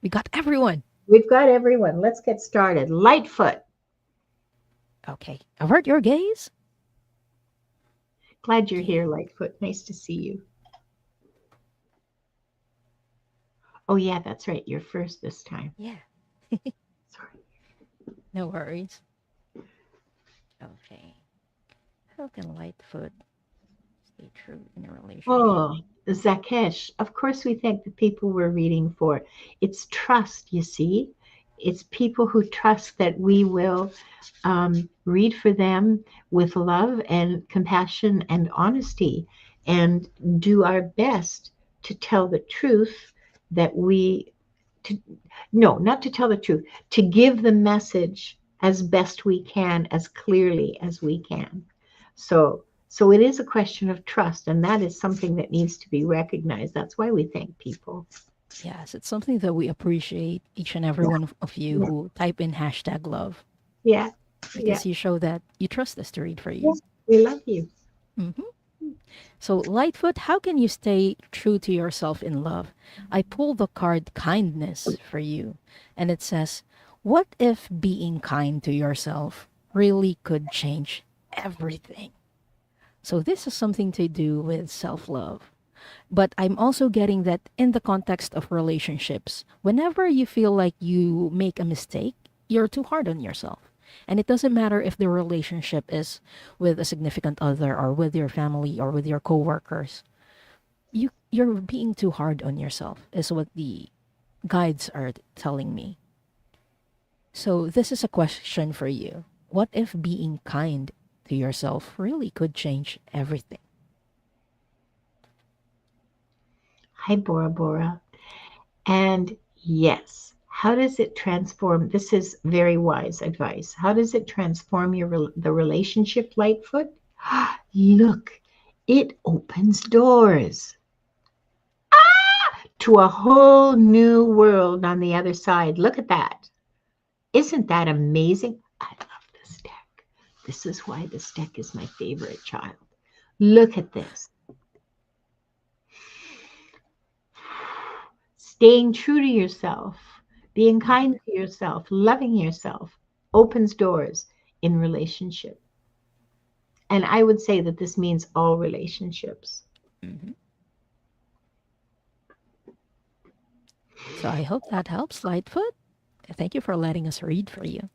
We got everyone. We've got everyone. Let's get started. Lightfoot. Okay, avert your gaze. Glad you're Okay, here, Lightfoot. Nice to see you. Oh, yeah, that's right. You're first this time. yeah, Sorry. no worries. Okay, how can Lightfoot stay true in a relationship? Oh, Zakesh. Of course, we thank the people we're reading for. It's trust, you see. It's people who trust that we will read for them with love and compassion and honesty and do our best to tell the truth that we, to, no, not to tell the truth, to give the message as best we can, as clearly as we can. So it is a question of trust, and that is something that needs to be recognized. That's why we thank people. Yes, it's something that we appreciate each and every Yeah, one of you yeah, who type in hashtag love yeah, yeah. because you show that you trust us to read for you. Yes, we love you. hmm So, Lightfoot, how can you stay true to yourself in love? I pulled the card kindness for you, and it says, what if being kind to yourself really could change everything? So, this is something to do with self love. But I'm also getting that in the context of relationships, whenever you feel like you make a mistake, you're too hard on yourself. And it doesn't matter if the relationship is with a significant other or with your family or with your coworkers. You're being too hard on yourself is what the guides are telling me. So this is a question for you. What if being kind to yourself really could change everything? Hi, Bora Bora. And yes, how does it transform? This is very wise advice. How does it transform the relationship, Lightfoot? Look, it opens doors to a whole new world on the other side. Look at that. Isn't that amazing? I love this deck. This is why this deck is my favorite, child. Look at this. Staying true to yourself, being kind to yourself, loving yourself opens doors in relationship. And I would say that this means all relationships. hmm So I hope that helps, Lightfoot. Thank you for letting us read for you.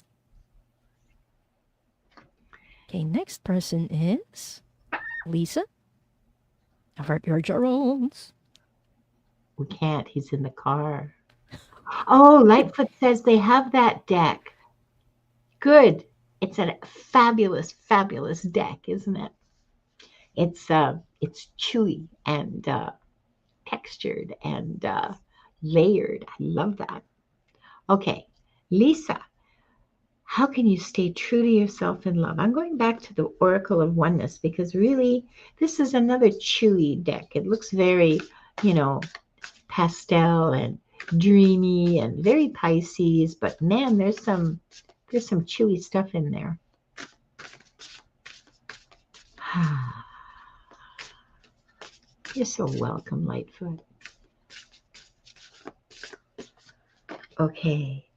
Okay, next person is Lisa. Avert your Geralds. We can't, he's in the car. Oh, Lightfoot says they have that deck. Good. It's a fabulous, fabulous deck, isn't it? It's chewy and textured and layered. I love that. Okay, Lisa, how can you stay true to yourself in love? I'm going back to the Oracle of Oneness because really, this is another chewy deck. It looks very, you know, pastel and dreamy and very Pisces, but man, there's some chewy stuff in there. You're so welcome, Lightfoot. Okay.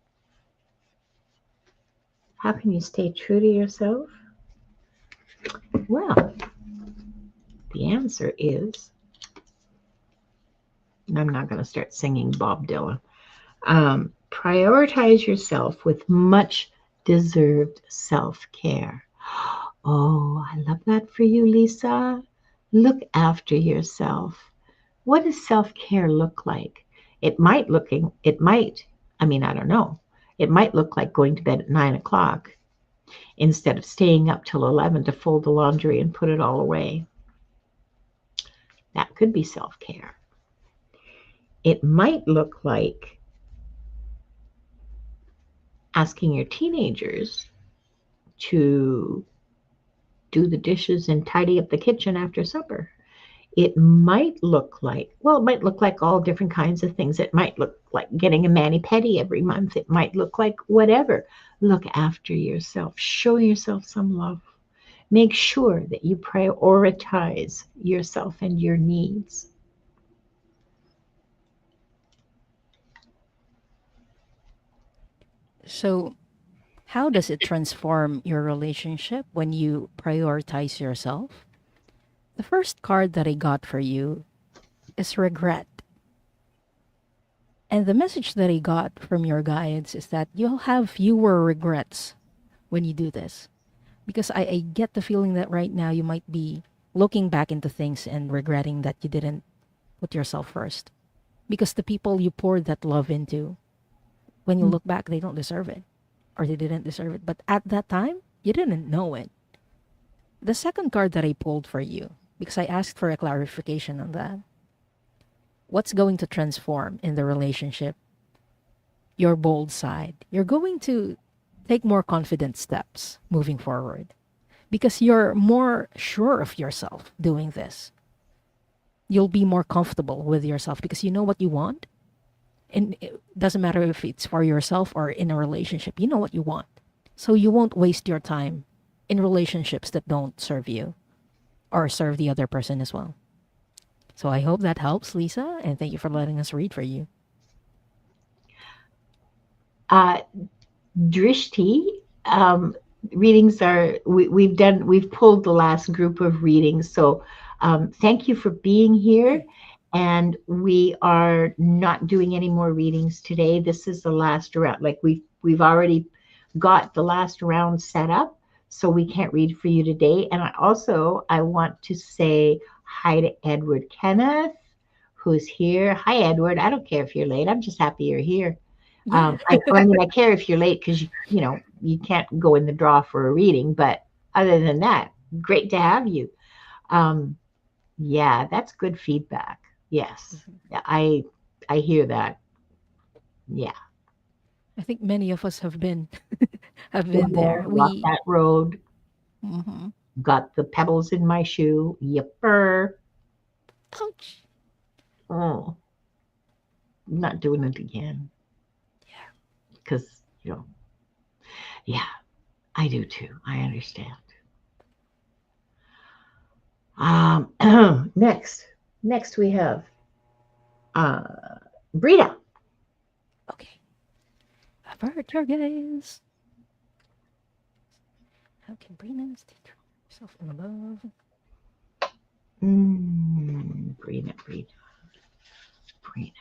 How can you stay true to yourself? Well, the answer is, and I'm not going to start singing Bob Dylan. Prioritize yourself with much deserved self-care. Oh, I love that for you, Lisa. Look after yourself. What does self-care look like? I don't know. It might look like going to bed at 9 o'clock instead of staying up till 11 to fold the laundry and put it all away. That could be self-care. It might look like asking your teenagers to do the dishes and tidy up the kitchen after supper. It might look like all different kinds of things. It might look like getting a mani-pedi every month. It might look like whatever. Look after yourself. Show yourself some love. Make sure that you prioritize yourself and your needs. So, how does it transform your relationship when you prioritize yourself? The first card that I got for you is regret. And the message that I got from your guides is that you'll have fewer regrets when you do this. Because I get the feeling that right now you might be looking back into things and regretting that you didn't put yourself first. Because the people you poured that love into, when you look back, they don't deserve it. Or they didn't deserve it. But at that time, you didn't know it. The second card that I pulled for you, because I asked for a clarification on that, what's going to transform in the relationship? Your bold side. You're going to take more confident steps moving forward because you're more sure of yourself doing this. You'll be more comfortable with yourself because you know what you want. And it doesn't matter if it's for yourself or in a relationship, you know what you want. So you won't waste your time in relationships that don't serve you or serve the other person as well. So I hope that helps, Lisa, and thank you for letting us read for you. Uh, Drishti, readings we've pulled the last group of readings. So thank you for being here. And we are not doing any more readings today. This is the last round. Like we've already got the last round set up, so we can't read for you today. And I want to say hi to Edward Kenneth, who's here. Hi, Edward. I don't care if you're late. I'm just happy you're here. Yeah. I care if you're late because you can't go in the draw for a reading. But other than that, great to have you. Um, yeah, that's good feedback. Yes, I hear that. Yeah, I think many of us have been there. walk We that road. mhm. Got the pebbles in my shoe. Yipper. Ouch. Oh, I'm not doing it again Yeah. because yeah, I do too. I understand. Next we have uh, Brita. Okay. Avert your gaze. How can Brina stay true to herself in love? Brita.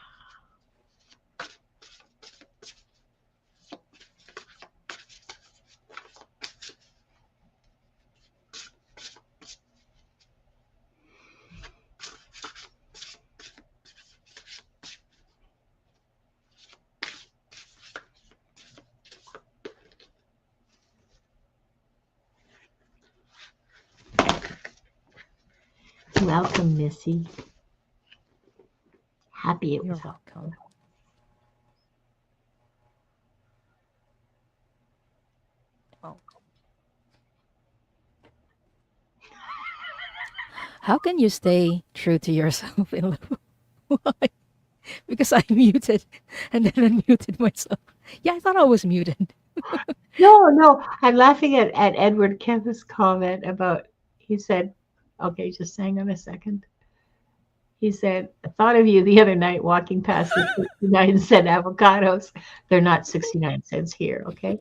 Welcome, Missy. Happy it You're was helpful. welcome. Oh, how can you stay true to yourself in love? Why? Because I muted and then unmuted myself. Yeah, I thought I was muted. No, no, I'm laughing at Edward Kemp's comment about, he said, okay, just hang on a second. He said, I thought of you the other night walking past the 69-cent avocados. They're not 69 cents here, okay?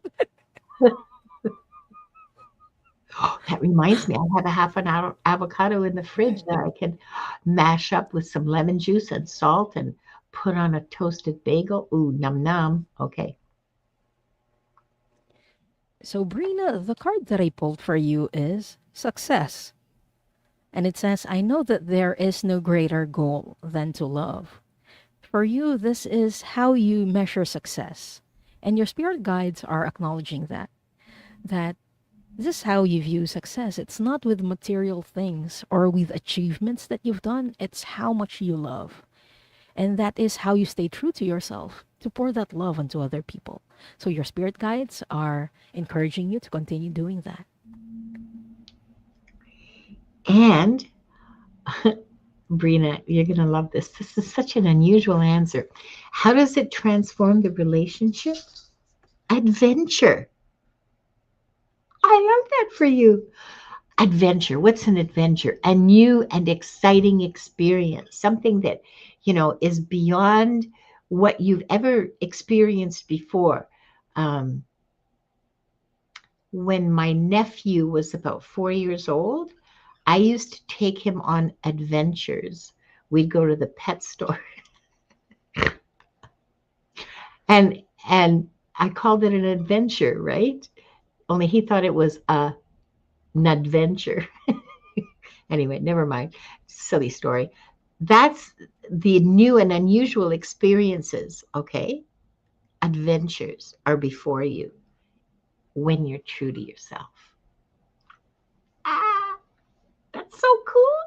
That reminds me, I have a half an hour avocado in the fridge that I can mash up with some lemon juice and salt and put on a toasted bagel. Ooh, num num. Okay. So, Brina, the card that I pulled for you is success. And it says, I know that there is no greater goal than to love. For you, this is how you measure success. And your spirit guides are acknowledging that this is how you view success. It's not with material things or with achievements that you've done, it's how much you love. And that is how you stay true to yourself, to pour that love onto other people. So your spirit guides are encouraging you to continue doing that. And Brina, you're going to love this. This is such an unusual answer. How does it transform the relationship? Adventure. I love that for you. Adventure. What's an adventure? A new and exciting experience, something that, is beyond what you've ever experienced before. Um, when my nephew was about 4 years old, I used to take him on adventures. We'd go to the pet store and I called it an adventure, right? Only he thought it was an adventure. Anyway, never mind. Silly story. That's the new and unusual experiences, okay? Adventures are before you when you're true to yourself. Ah, that's so cool.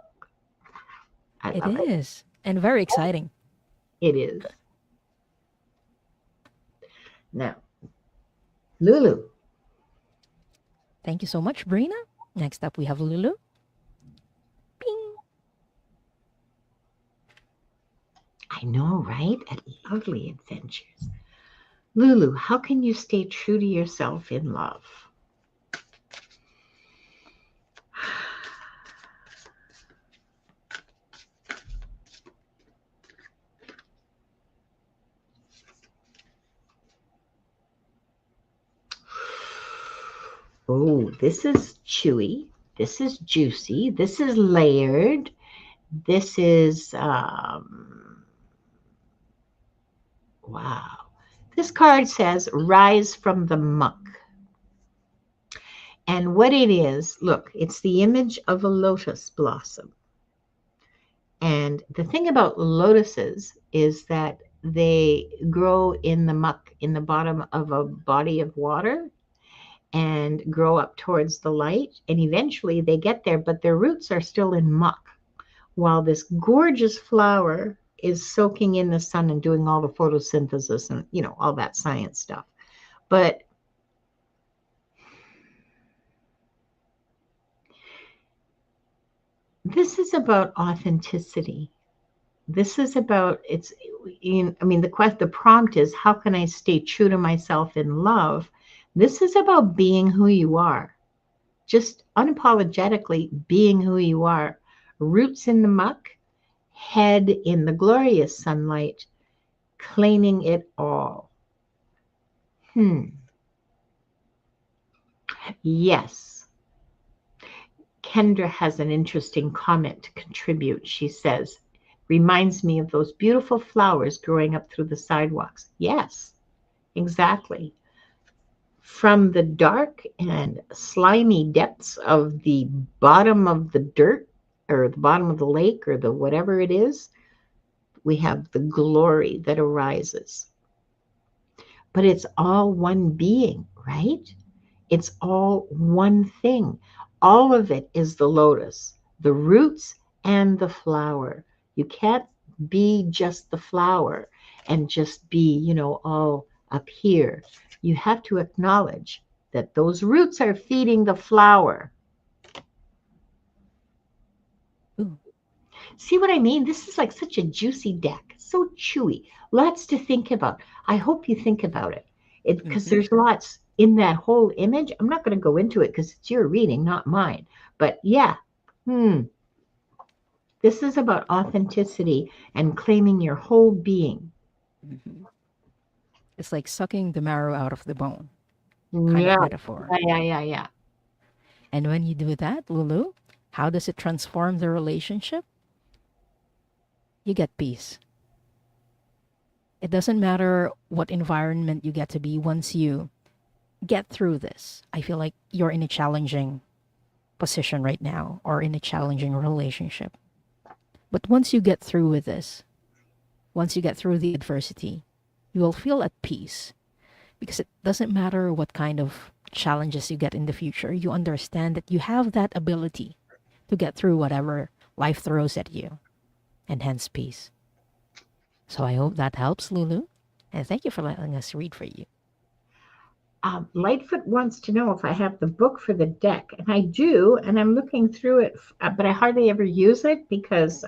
I It love it. is, and very exciting. It is. Now, Lulu, Thank you so much, Brina. Next up, we have Lulu. Bing. I know, right? At lovely adventures. Lulu, how can you stay true to yourself in love? Oh, this is chewy. This is juicy. This is layered. This is, wow. This card says, rise from the muck. And what it is, look, it's the image of a lotus blossom. And the thing about lotuses is that they grow in the muck in the bottom of a body of water and grow up towards the light. And eventually they get there, but their roots are still in muck, while this gorgeous flower is soaking in the sun and doing all the photosynthesis and, all that science stuff. But this is about authenticity. This is about the prompt is, how can I stay true to myself in love? This is about being who you are, just unapologetically being who you are. Roots in the muck, head in the glorious sunlight, claiming it all. Yes. Kendra has an interesting comment to contribute. She says, reminds me of those beautiful flowers growing up through the sidewalks. Yes, exactly. From the dark and slimy depths of the bottom of the dirt or the bottom of the lake or the whatever it is, we have the glory that arises. But it's all one being, right? It's all one thing. All of it is the lotus. The roots and the flower. You can't be just the flower and just be, all up here. You have to acknowledge that those roots are feeding the flower. Ooh. See what I mean? This is like such a juicy deck, so chewy, lots to think about. I hope you think about it. Because Mm-hmm. there's lots in that whole image. I'm not going to go into it because it's your reading, not mine. But yeah, this is about authenticity and claiming your whole being. Mm-hmm. It's like sucking the marrow out of the bone, kind of Yeah, metaphor. yeah. And when you do that, Lulu, how does it transform the relationship? You get peace. It doesn't matter what environment you get to be once you get through this. I feel like you're in a challenging position right now or in a challenging relationship. But once you get through with this, once you get through the adversity, you will feel at peace because it doesn't matter what kind of challenges you get in the future. You understand that you have that ability to get through whatever life throws at you, and hence peace. So I hope that helps, Lulu. And thank you for letting us read for you. Lightfoot wants to know if I have the book for the deck, and I do, and I'm looking through it, but I hardly ever use it because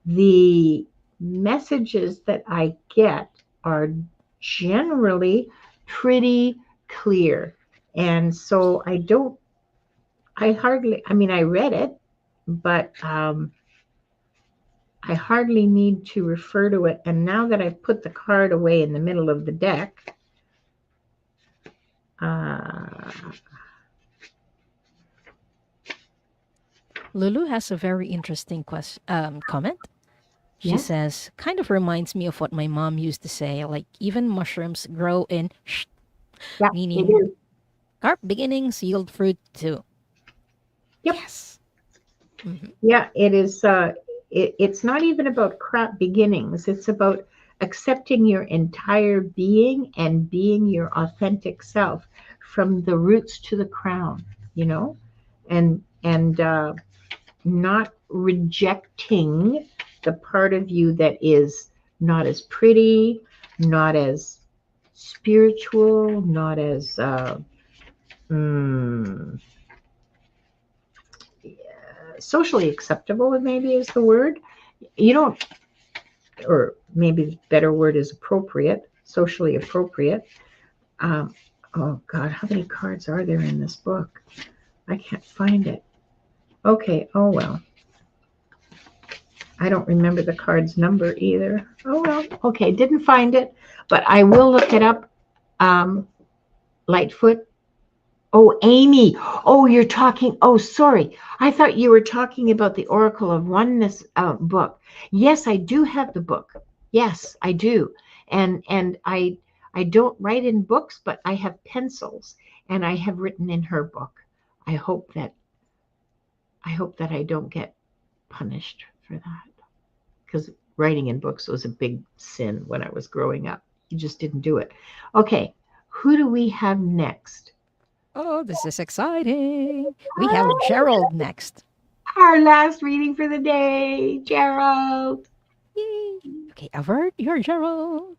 the messages that I get are generally pretty clear. And so I mean, I read it, but I hardly need to refer to it. And now that I've put the card away in the middle of the deck, uh, Lulu has a very interesting comment. She yes, says, kind of reminds me of what my mom used to say, like even mushrooms grow in yeah, it meaning is. sharp beginnings yield fruit too. Yep. Yes. Hmm. Yeah, it is. It's not even about crap beginnings. It's about accepting your entire being and being your authentic self from the roots to the crown, you know, and not rejecting the part of you that is not as pretty, not as spiritual, not as mm, socially acceptable, maybe is the word. You don't, or maybe the better word is appropriate, socially appropriate. Um, oh God, how many cards are there in this book? I can't find it. Okay, oh well. I don't remember the card's number either. Oh well, okay, didn't find it, but I will look it up. Um, Lightfoot. Oh, Amy. Oh, you're talking. Oh, sorry. I thought you were talking about the Oracle of Oneness book. Yes, I do have the book. Yes, I do. And I don't write in books, but I have pencils, and I have written in her book. I hope that I hope that I don't get punished for that because writing in books was a big sin when I was growing up. You just didn't do it. Okay, who do we have next? Oh, this is exciting. We have Gerald next. Our last reading for the day, Gerald. Yay. Okay, avert your Gerald.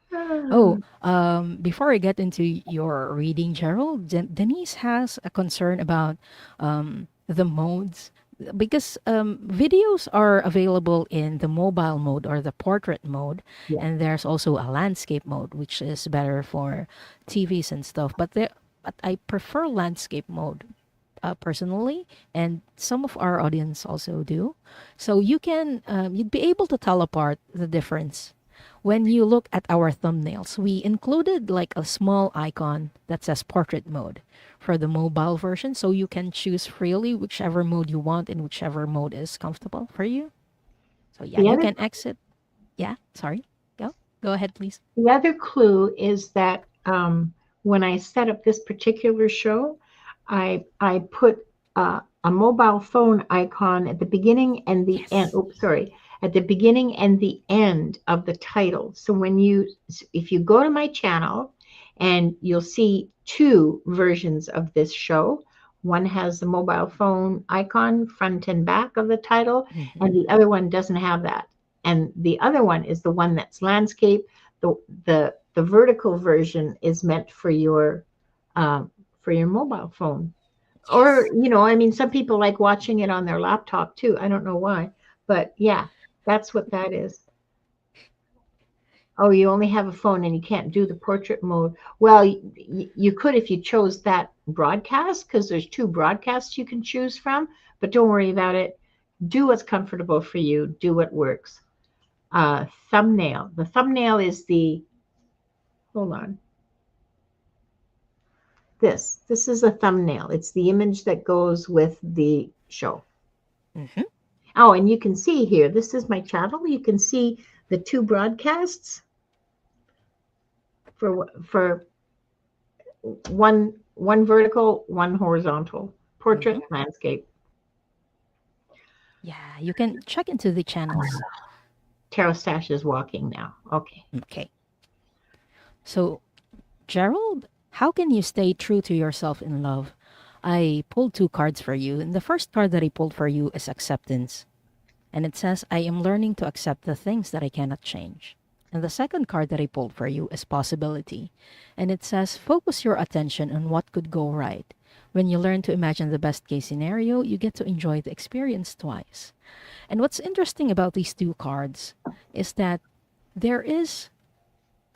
So, oh, before I get into your reading, Gerald, Denise has a concern about the modes because videos are available in the mobile mode or the portrait mode, Yeah. and there's also a landscape mode, which is better for TVs and stuff. But I prefer landscape mode personally, and some of our audience also do. So you'd be able to tell apart the difference when you look at our thumbnails. We included like a small icon that says portrait mode for the mobile version, so you can choose freely whichever mode you want and whichever mode is comfortable for you. So yeah, The you other can exit. Yeah, sorry. Go ahead, please. the other clue is that when I set up this particular show, I put a mobile phone icon at the beginning and the end. Yes. Oops, sorry, at the beginning and the end of the title. So if you go to my channel, and you'll see two versions of this show. One has the mobile phone icon front and back of the title, Mm-hmm. and the other one doesn't have that. And the other one is the one that's landscape. The vertical version is meant for your mobile phone. Or, Yes. I mean, some people like watching it on their laptop too. I don't know why, but yeah, that's what that is. Oh, you only have a phone and you can't do the portrait mode. Well, you could if you chose that broadcast, because there's two broadcasts you can choose from, but don't worry about it. Do what's comfortable for you, do what works. Thumbnail. The thumbnail is hold on. This is a thumbnail. It's the image that goes with the show. Mm-hmm. Oh, and you can see here, this is my channel. You can see the two broadcasts for one vertical, one horizontal, Mm-hmm. portrait, landscape. Yeah, you can check into the channels. Tarot Stash is walking now. Okay. Okay. So, Gerald, how can you stay true to yourself in love? I pulled two cards for you, and the first card that I pulled for you is acceptance. And it says, I am learning to accept the things that I cannot change. And the second card that I pulled for you is possibility. And it says, focus your attention on what could go right. When you learn to imagine the best case scenario, you get to enjoy the experience twice. And what's interesting about these two cards is that there is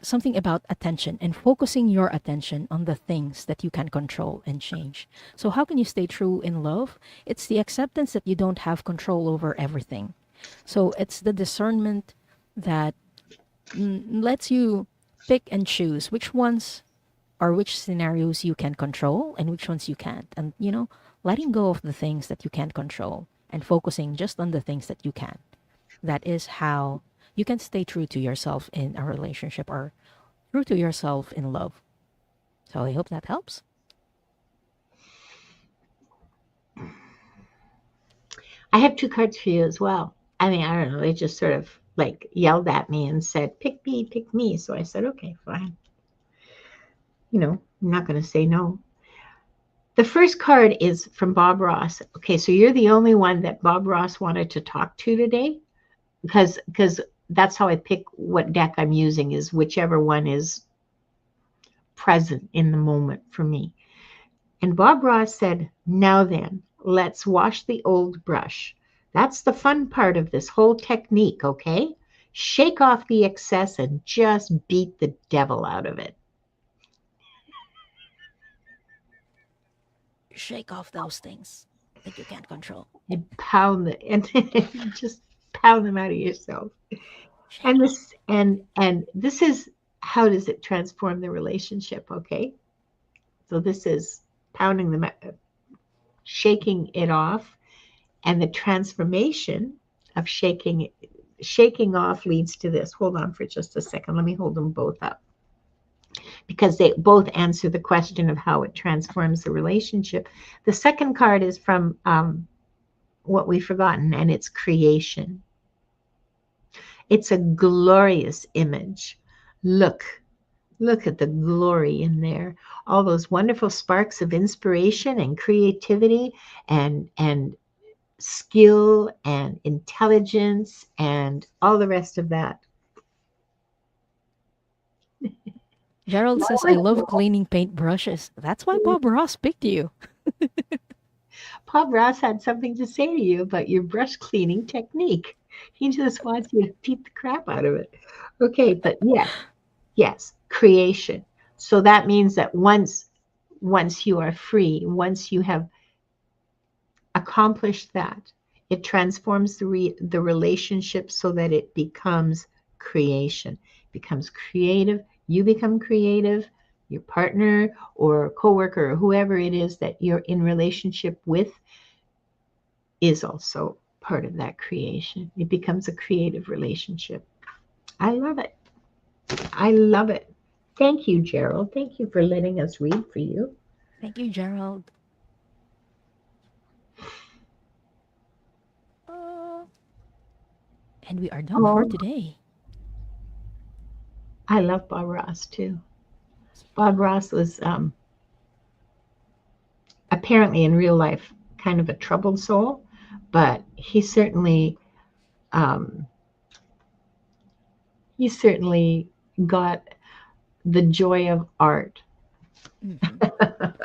something about attention and focusing your attention on the things that you can control and change. So, how can you stay true in love? It's the acceptance that you don't have control over everything. So, it's the discernment that lets you pick and choose which ones or which scenarios you can control and which ones you can't. And, letting go of the things that you can't control and focusing just on the things that you can. That is how you can stay true to yourself in a relationship or true to yourself in love. So I hope that helps. I have two cards for you as well. I mean, I don't know. They just sort of like yelled at me and said, pick me, pick me. So I said, okay, fine. I'm not going to say no. The first card is from Bob Ross. Okay, so you're the only one that Bob Ross wanted to talk to today, because that's how I pick what deck I'm using, is whichever one is present in the moment for me. And Bob Ross said, now then, let's wash the old brush. That's the fun part of this whole technique, okay? Shake off the excess and just beat the devil out of it. Shake off those things that you can't control. And pound the and just pound them out of yourself. Shake And it. this is, how does it transform the relationship, okay? So this is pounding them, shaking it off, and the transformation of shaking off leads to this. Hold on for just a second. Let me hold them both up, because they both answer the question of how it transforms the relationship. The second card is from What We've Forgotten, and it's creation. It's a glorious image. Look at the glory in there. All those wonderful sparks of inspiration and creativity and skill and intelligence and all the rest of that. Gerald says, I love cleaning paintbrushes. That's why Bob Ross picked you. Bob Ross had something to say to you about your brush cleaning technique. He just wants you to beat the crap out of it. Okay, but yes, creation. So that means that once you are free, once you have accomplished that, it transforms the relationship so that it becomes creation, becomes creative. You become creative. Your partner or coworker or whoever it is that you're in relationship with is also part of that creation. It becomes a creative relationship. I love it. I love it. Thank you, Gerald. Thank you for letting us read for you. Thank you, Gerald. Uh, And we are done for Oh, today. I love Bob Ross too. Bob Ross was apparently in real life kind of a troubled soul, but um, he certainly got the joy of art. Hmm.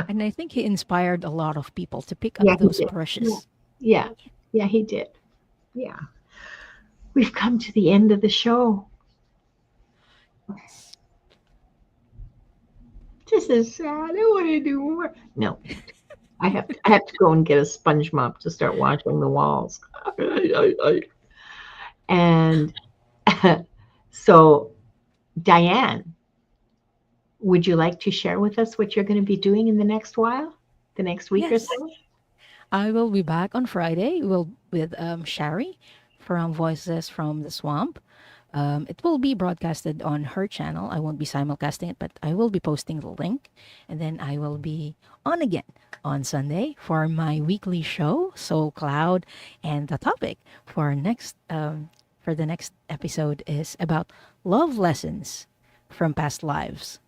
And I think he inspired a lot of people to pick up Yeah, he those did. Yeah, brushes. yeah, yeah, he did. Yeah, we've come to the end of the show. This is sad. I want to do more. No, I have to go and get a sponge mop to start washing the walls. And so, Diane, would you like to share with us what you're going to be doing in the next while, the next week or Yes, so? I will be back on Friday. Will with Shari from Voices from the Swamp. It will be broadcasted on her channel. I won't be simulcasting it, but I will be posting the link, and then I will be on again on Sunday for my weekly show, Soul Cloud, and the topic for the next episode is about love lessons from past lives.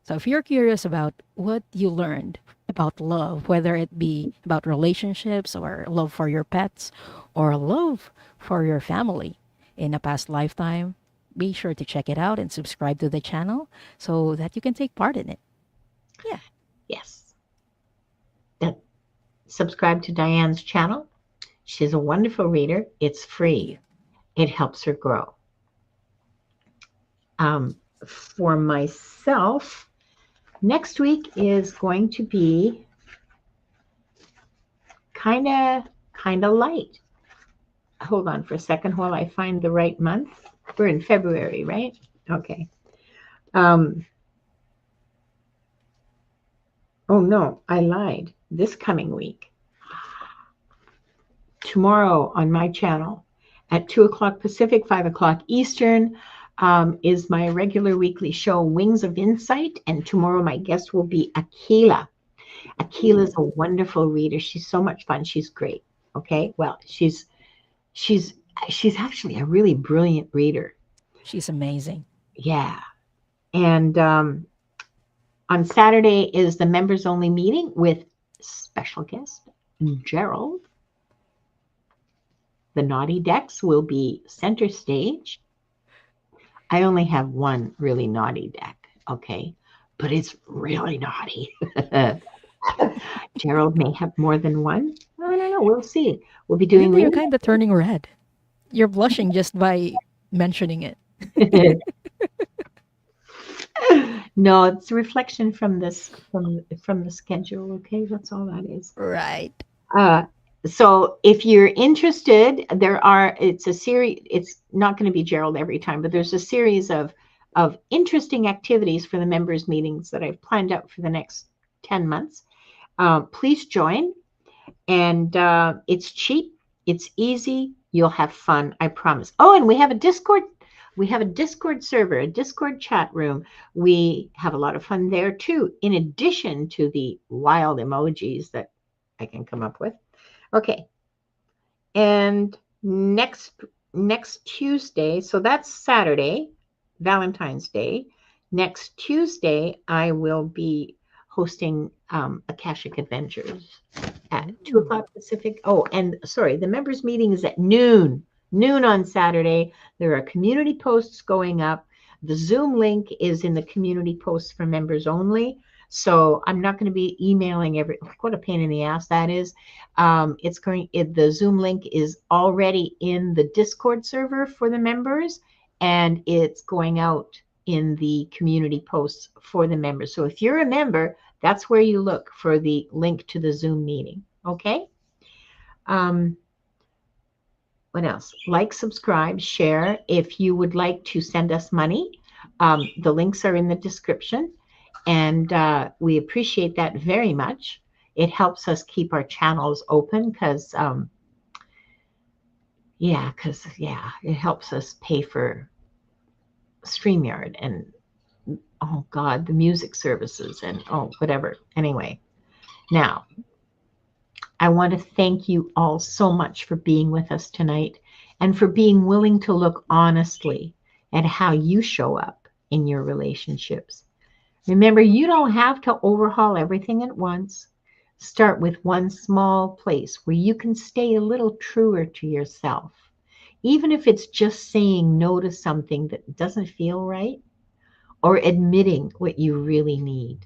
So if you're curious about what you learned about love, whether it be about relationships or love for your pets or love for your family in a past lifetime, be sure to check it out and subscribe to the channel so that you can take part in it. Yeah. Yes. That, subscribe to Diane's channel. She's a wonderful reader. It's Thank free. you. It helps her grow. Um, for myself, next week is going to be kind of kind of light. Hold on for a second while I find the right month. We're in February, right? Okay. Um, oh no, I lied. This coming week, tomorrow on my channel at 2 o'clock Pacific, 5 o'clock Eastern, is my regular weekly show, Wings of Insight. And tomorrow my guest will be Akila. Akila is Ooh, a wonderful reader. She's so much fun. She's great. Okay. Well, she's she's actually a really brilliant reader. she's amazing. Yeah. And on Saturday is the members only meeting with special guest Gerald. The naughty decks will be center stage. I only have one really naughty deck, okay? But it's really naughty. Gerald may have more than one. I don't know. We'll see. We'll be doing Linda, you're reading. kind of turning red. You're blushing just by mentioning it. No, it's a reflection from this from the schedule. Okay, that's all that is. Right. Uh, so if you're interested, it's a series. It's not going to be Gerald every time, but there's a series of interesting activities for the members meetings that I've planned out for the next 10 months. Please join, and it's cheap, it's easy, you'll have fun, I promise. Oh, and we have a Discord. We have a Discord server, a Discord chat room. We have a lot of fun there too, in addition to the wild emojis that I can come up with. Okay. And next Tuesday, so that's Saturday, Valentine's Day. Next Tuesday, I will be hosting Akashic Adventures at 2 Ooh. o'clock Pacific. Oh, and sorry, the members meeting is at noon on Saturday. There are community posts going up. The Zoom link is in the community posts for members only. So I'm not going to be emailing what a pain in the ass that is. The Zoom link is already in the Discord server for the members, and it's going out in the community posts for the members. So if you're a member, that's where you look for the link to the Zoom meeting. Okay. Um, what else? Like, subscribe, share. If you would like to send us money, the links are in the description, and we appreciate that very much. It helps us keep our channels open because, it helps us pay for StreamYard and, oh God, the music services and, oh, whatever. Anyway, now I want to thank you all so much for being with us tonight. and for being willing to look honestly at how you show up in your relationships. Remember, you don't have to overhaul everything at once. Start with one small place where you can stay a little truer to yourself, even if it's just saying no to something that doesn't feel right or admitting what you really need.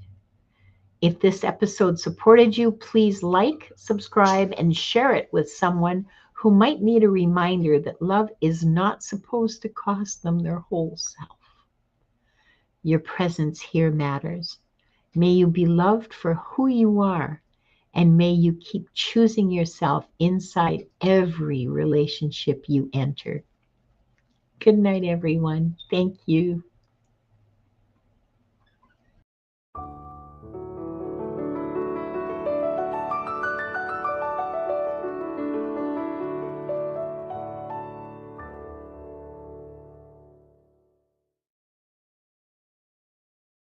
If this episode supported you, please like, subscribe, and share it with someone who might need a reminder that love is not supposed to cost them their whole self. Your presence here matters. May you be loved for who you are, and may you keep choosing yourself inside every relationship you enter. Good night, everyone. Thank you.